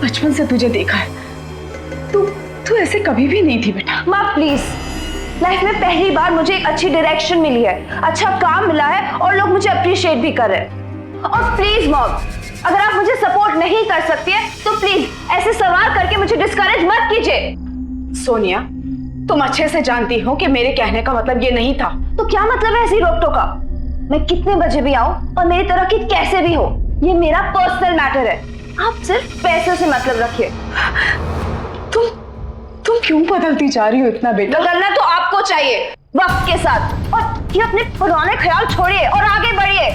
[SPEAKER 7] बचपन से तुझे देखा है, तू ऐसे कभी भी नहीं थी बेटा।
[SPEAKER 17] माँ प्लीज, लाइफ में पहली बार मुझे एक अच्छी डायरेक्शन मिली है, अच्छा काम मिला है, और लोग मुझे अप्रिशिएट भी कर रहे हैं। और प्लीज मॉम, अगर आप मुझे सपोर्ट नहीं कर सकती है तो प्लीज ऐसे सवाल करके मुझे डिस्करेज मत कीजिए।
[SPEAKER 7] सोनिया, तुम अच्छे से जानती हो कि मेरे कहने का मतलब ये नहीं था।
[SPEAKER 17] तो क्या मतलब है ऐसी रोक टोका? मैं कितने बजे भी आऊं और मेरी तरक्की कैसे भी हो, ये मेरा पर्सनल मैटर है। आप सिर्फ पैसे से मतलब रखिए।
[SPEAKER 7] तुम क्यों बदलती जा रही हो इतना बेटा?
[SPEAKER 17] बदलना तो आपको चाहिए वक्त के साथ, और ये अपने पुराने ख्याल छोड़िए और आगे बढ़िए,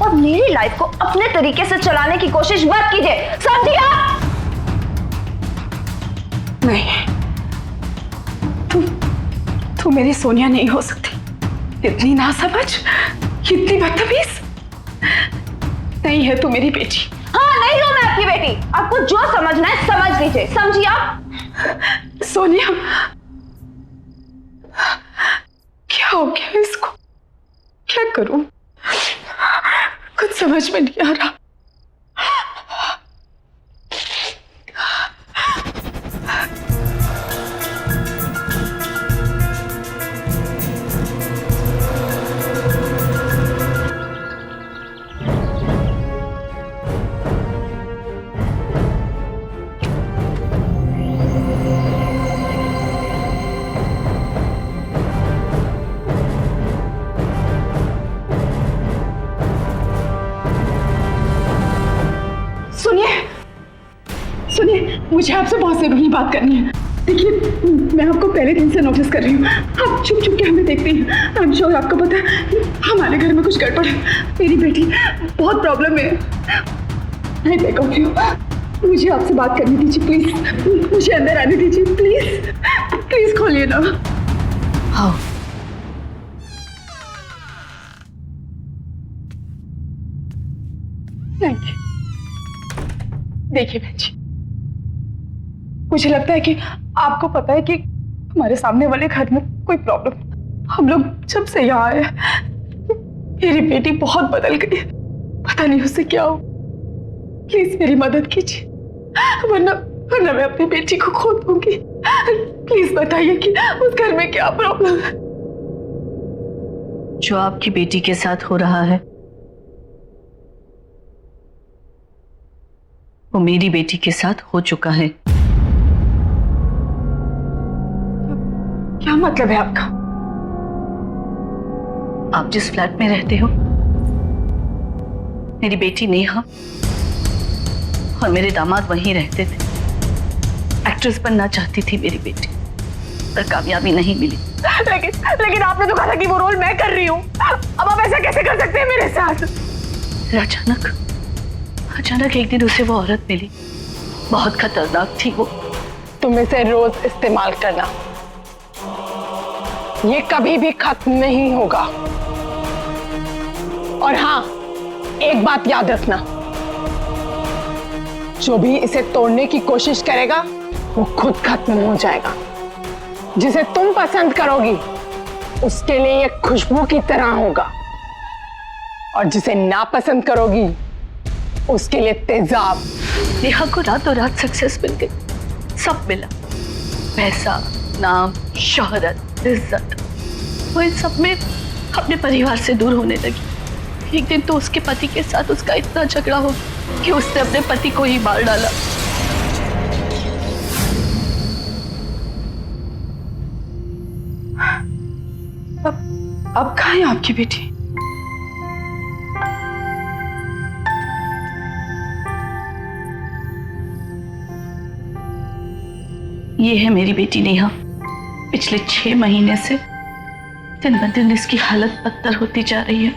[SPEAKER 17] और मेरी लाइफ को अपने तरीके से चलाने की कोशिश मत कीजिए, समझिए आप?
[SPEAKER 7] नहीं, तू मेरी सोनिया नहीं हो सकती। इतनी नासमझ, इतनी बदतमीज नहीं है तू मेरी बेटी।
[SPEAKER 17] हाँ, नहीं हूं मैं आपकी बेटी। आपको जो समझना है समझ लीजिए, समझिए आप?
[SPEAKER 7] सोनिया, क्या हो गया इसको? क्या करूं? कुछ समझ में नहीं आ रहा। मुझे आपसे बहुत जरूरी बात करनी है। देखिए, मैं आपको पहले दिन से नोटिस कर रही हूँ, आप छुप छुप के हमें देखती हैं। आई एम श्योर आपको पता है हमारे घर में कुछ गड़बड़ है। मेरी बेटी बहुत प्रॉब्लम में है। मैं देखो क्यों, मुझे आपसे बात करनी दीजिए प्लीज, मुझे अंदर आने दीजिए प्लीज, प्लीज खोलिए ना।
[SPEAKER 18] हाँ
[SPEAKER 7] देखिए बहन जी, मुझे लगता है कि आपको पता है कि हमारे सामने वाले घर में कोई प्रॉब्लम। हम लोग जब से यहाँ आए, मेरी बेटी बहुत बदल गई, पता नहीं उससे क्या हो। प्लीज मेरी मदद कीजिए, वरना मैं अपनी बेटी को खो दूंगी। प्लीज बताइए कि उस घर में क्या प्रॉब्लम है।
[SPEAKER 18] जो आपकी बेटी के साथ हो रहा है वो मेरी बेटी के साथ हो चुका है।
[SPEAKER 7] क्या मतलब है आपका?
[SPEAKER 18] आप जिस फ्लैट में रहते हो, मेरी बेटी नेहा और मेरे दामाद वहीं रहते थे। एक्ट्रेस बनना चाहती थी मेरी बेटी, पर कामयाबी नहीं मिली।
[SPEAKER 7] लेकिन आपने तो कहा था कि वो रोल मैं कर रही हूँ। अब आप ऐसा कैसे कर सकते हैं मेरे साथ?
[SPEAKER 18] अचानक एक दिन उसे वो औरत मिली, बहुत खतरनाक थी वो।
[SPEAKER 7] तुम इसे रोज इस्तेमाल करना, ये कभी भी खत्म नहीं होगा। और हाँ, एक बात याद रखना, जो भी इसे तोड़ने की कोशिश करेगा वो खुद खत्म हो जाएगा। जिसे तुम पसंद करोगी उसके लिए ये खुशबू की तरह होगा, और जिसे नापसंद करोगी उसके लिए तेजाब।
[SPEAKER 18] नेहा को रातों रात सक्सेस मिल गई, सब मिला, पैसा, नाम, शोहरत, इज्जत। वो इन सब में अपने परिवार से दूर होने लगी। एक दिन तो उसके पति के साथ उसका इतना झगड़ा हो कि उसने अपने पति को ही मार डाला।
[SPEAKER 7] अब कहाँ है आपकी बेटी?
[SPEAKER 18] ये है मेरी बेटी नेहा। पिछले 6 महीने से दिन ब दिन इसकी हालत बदतर होती जा रही है।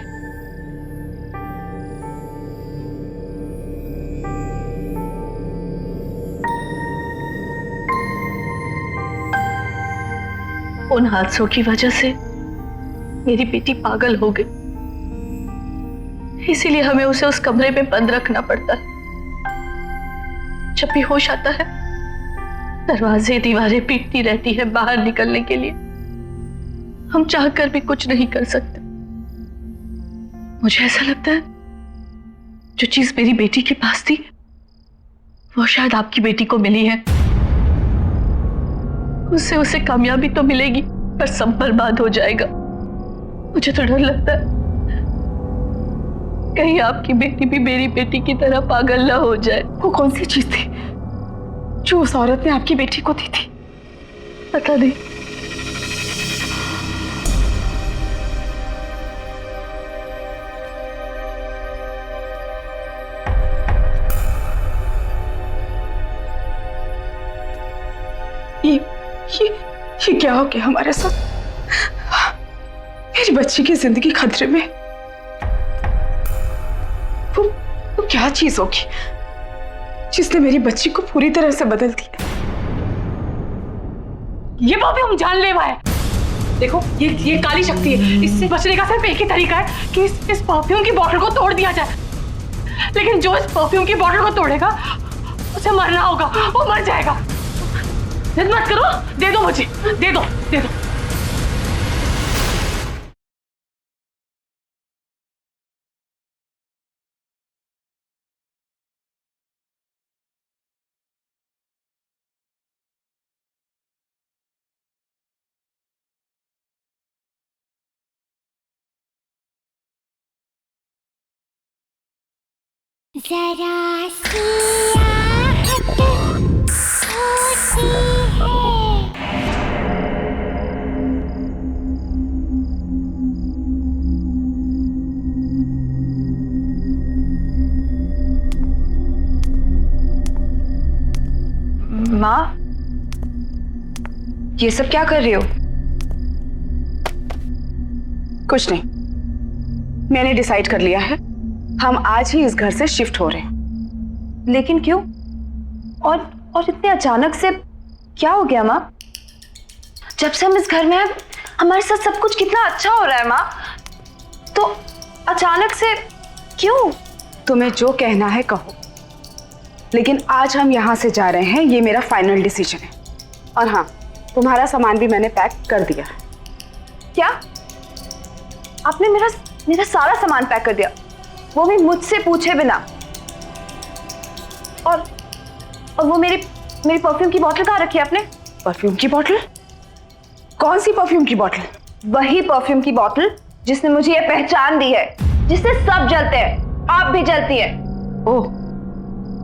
[SPEAKER 18] उन हादसों की वजह से मेरी बेटी पागल हो गई, इसीलिए हमें उसे उस कमरे में बंद रखना पड़ता है। जब भी होश आता है दरवाजे दीवारें पीटती रहती है बाहर निकलने के लिए। हम चाहकर भी कुछ नहीं कर सकते। मुझे ऐसा लगता है जो चीज मेरी बेटी के पास थी वो शायद आपकी बेटी को मिली है। उससे उसे कामयाबी तो मिलेगी पर सब बर्बाद हो जाएगा। मुझे तो डर लगता है कहीं आपकी बेटी भी मेरी बेटी की तरह पागल ना हो जाए।
[SPEAKER 7] वो कौन सी चीज थी जो उस औरत ने आपकी बेटी को दी थी?
[SPEAKER 18] पता नहीं।
[SPEAKER 7] ये क्या हो गया हमारे साथ? मेरी बच्ची की जिंदगी खतरे में। वो क्या चीज होगी जिसने मेरी बच्ची को पूरी तरह से बदल दिया? ये परफ्यूम जानलेवा है। देखो, ये काली शक्ति है। इससे बचने का सिर्फ एक ही तरीका है कि इस परफ्यूम की बोतल को तोड़ दिया जाए। लेकिन जो इस परफ्यूम की बोतल को तोड़ेगा उसे मरना होगा, वो मर जाएगा। जिद मत करो, दे दो मुझे, दे दो।
[SPEAKER 13] जरा सी आहट होती
[SPEAKER 17] माँ, ये सब क्या कर रही हो?
[SPEAKER 7] कुछ नहीं, मैंने डिसाइड कर लिया है, हम आज ही इस घर से शिफ्ट हो रहे हैं।
[SPEAKER 17] लेकिन क्यों? और इतने अचानक से क्या हो गया माँ? जब से हम इस घर में हैं, हमारे साथ सब कुछ कितना अच्छा हो रहा है माँ, तो अचानक से क्यों?
[SPEAKER 7] तुम्हें जो कहना है कहो, लेकिन आज हम यहाँ से जा रहे हैं, ये मेरा फाइनल डिसीजन है। और हाँ, तुम्हारा सामान भी मैंने पैक कर दिया है।
[SPEAKER 17] क्या? आपने मेरा सारा सामान पैक कर दिया, वो भी मुझसे पूछे बिना? और वो मेरी परफ्यूम की बोतल कहाँ रखी है आपने?
[SPEAKER 7] परफ्यूम की बोतल? कौन सी परफ्यूम की बोतल?
[SPEAKER 17] वही परफ्यूम की बोतल जिसने मुझे ये पहचान दी है, जिससे सब जलते हैं, आप भी जलती है।
[SPEAKER 7] ओह,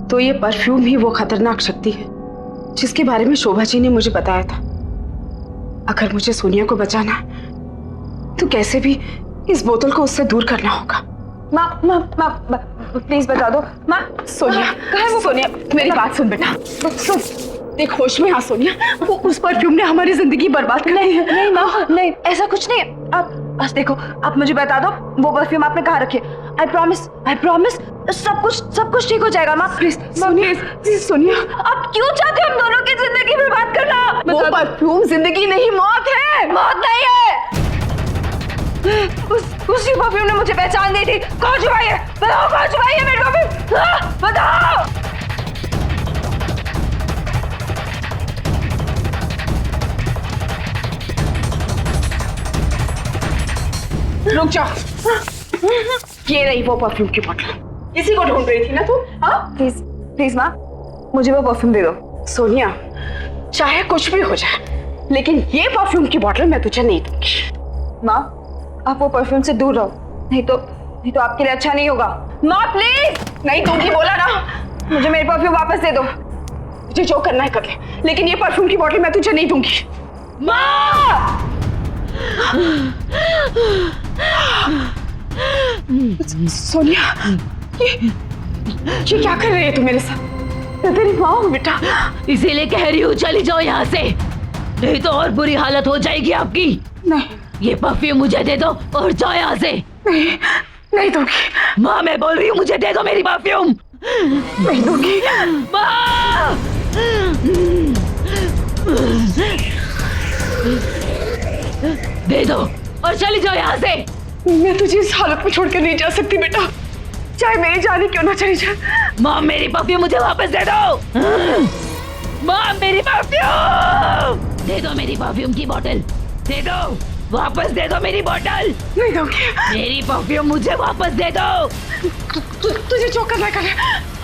[SPEAKER 7] तो ये परफ्यूम ही वो खतरनाक शक्ति है जिसके बारे में शोभा जी ने मुझे बताया था। अगर मुझे सोनिया को बचाना तो कैसे भी इस बोतल को उससे दूर करना होगा।
[SPEAKER 17] माँ प्लीज बता दो। माँ,
[SPEAKER 7] सोनिया कहाँ है वो? सोनिया मेरी बात सुन बेटा, सुन, देख होश में आ सोनिया, वो उस परफ्यूम ने हमारी जिंदगी बर्बाद कर दी है।
[SPEAKER 17] नहीं माँ, नहीं, ऐसा कुछ नहीं है। आप बस देखो, आप मुझे बता दो वो परफ्यूम आपने कहाँ रखी है। आई प्रॉमिस सब कुछ ठीक हो जाएगा माँ। प्लीज
[SPEAKER 7] सोनिया,
[SPEAKER 17] आप क्यों चाहते हो हम दोनों की जिंदगी बर्बाद करना?
[SPEAKER 7] वो परफ्यूम जिंदगी नहीं, मौत है।
[SPEAKER 17] मौत नहीं है, उसी परफ्यूम ने मुझे पहचान दी थी। कहाँ छुपाई है? बताओ कहाँ छुपाई है मेरी परफ्यूम? बताओ।
[SPEAKER 7] रुक जाओ, ये रही वो परफ्यूम की बोतल, इसी को ढूंढ रही थी ना तू? हाँ
[SPEAKER 17] प्लीज माँ, मुझे वो परफ्यूम दे दो।
[SPEAKER 7] सोनिया, चाहे कुछ भी हो जाए, लेकिन ये परफ्यूम की बोतल मैं तुझे नहीं दूंगी।
[SPEAKER 17] माँ, आप वो परफ्यूम से दूर रहो, नहीं तो आपके लिए अच्छा नहीं होगा। माँ प्लीज।
[SPEAKER 7] नहीं दूंगी बोला ना।
[SPEAKER 17] मुझे मेरी परफ्यूम वापस दे दो।
[SPEAKER 7] मुझे जो करना है कर ले, लेकिन ये परफ्यूम की बोतल मैं तुझे नहीं दूंगी।
[SPEAKER 17] माँ!
[SPEAKER 7] सोनिया, ये क्या कर रही है तू मेरे साथ? मैं तेरी माँ हूँ बेटा।
[SPEAKER 16] इसीलिए कह रही हूँ चली जाओ यहाँ से, नहीं तो और बुरी हालत हो जाएगी आपकी।
[SPEAKER 7] नहीं,
[SPEAKER 16] ये परफ्यूम मुझे दे दो और जाओ यहाँ से।
[SPEAKER 7] नहीं दूंगी।
[SPEAKER 16] माँ मैं बोल रही हूँ, मुझे दे दो मेरी परफ्यूम।
[SPEAKER 7] नहीं दूंगी।
[SPEAKER 16] माँ! दे दो और चली जाओ यहाँ से।
[SPEAKER 7] मैं तुझे इस हालत में छोड़ कर नहीं जा सकती बेटा, चाहे मेरी जान क्यों ना चली जाए।
[SPEAKER 16] माँ मेरी परफ्यूम मुझे वापस दे दो। माँ मेरी परफ्यूम दे दो, मेरी परफ्यूम की बोतल दे दो, वापस दे दो मेरी बोतल।
[SPEAKER 7] नहीं दूंगी।
[SPEAKER 16] मेरी परफ्यूम मुझे वापस दे दो।
[SPEAKER 7] तुझे जो करना कर।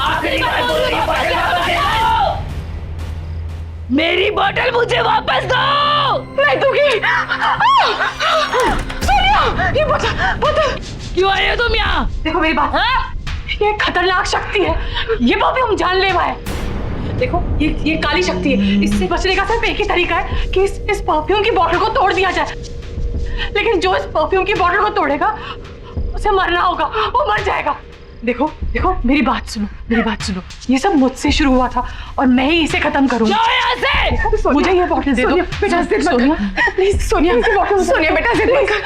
[SPEAKER 16] आखिरी बार बोल रही हूँ, वापस दे दो। मेरी बोतल मुझे वापस दो।
[SPEAKER 7] नहीं दूंगी। सोनिया, ये बोतल
[SPEAKER 16] क्यों आए हो तुम यहाँ?
[SPEAKER 7] देखो मेरी बात, ये खतरनाक शक्ति है, ये परफ्यूम जानलेवा है। देखो ये काली शक्ति है, इससे बचने का सिर्फ एक ही तरीका है कि इस परफ्यूम की बोतल को तोड़ दिया जाए। लेकिन जो इस परफ्यूम की बोतल को तोड़ेगा उसे मरना होगा, वो मर जाएगा। देखो मेरी बात सुनो, ये सब मुझसे शुरू हुआ था और मैं ही इसे खत्म करूंगी। मुझे ये बोतल दे दो बेटा। सोनिया प्लीज, सोनिया बेटा जिद मत कर।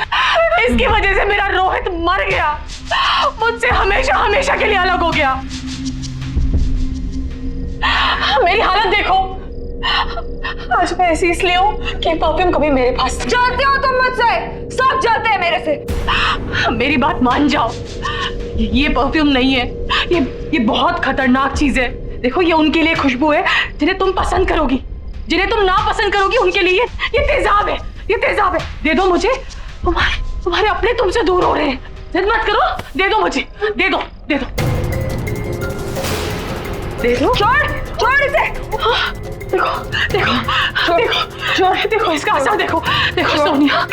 [SPEAKER 7] इसकी वजह से मेरा रोहित मर गया, मुझसे हमेशा के लिए अलग हो गया। मेरी हालत देखो, आज मैं ऐसी इसलिए हूँ कि परफ्यूम कभी मेरे पास।
[SPEAKER 17] जलते हो तुम मुझसे, सब जलते हैं मेरे से।
[SPEAKER 7] मेरी बात मान जाओ, ये परफ्यूम नहीं है, ये बहुत खतरनाक चीज है। देखो ये उनके लिए खुशबू है जिन्हें तुम पसंद करोगी, जिन्हें तुम ना पसंद करोगी उनके लिए ये तेजाब है। दे दो मुझे, तुम्हारे अपने तुमसे दूर हो रहे हैं। जिद मत करो, दे दो मुझे, दे दो।
[SPEAKER 17] छोड़ इसे।
[SPEAKER 7] देखो इसका असर देखो सोनिया,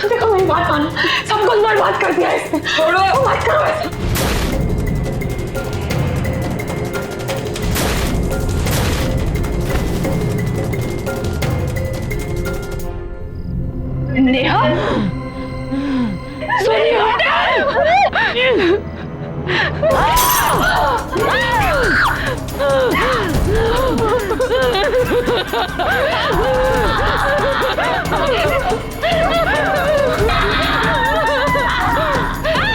[SPEAKER 7] देखो मेरी बात मानो, सब कुछ बर्बाद कर दिया इसने। छोड़ो, मत करो ऐसे। नेहा,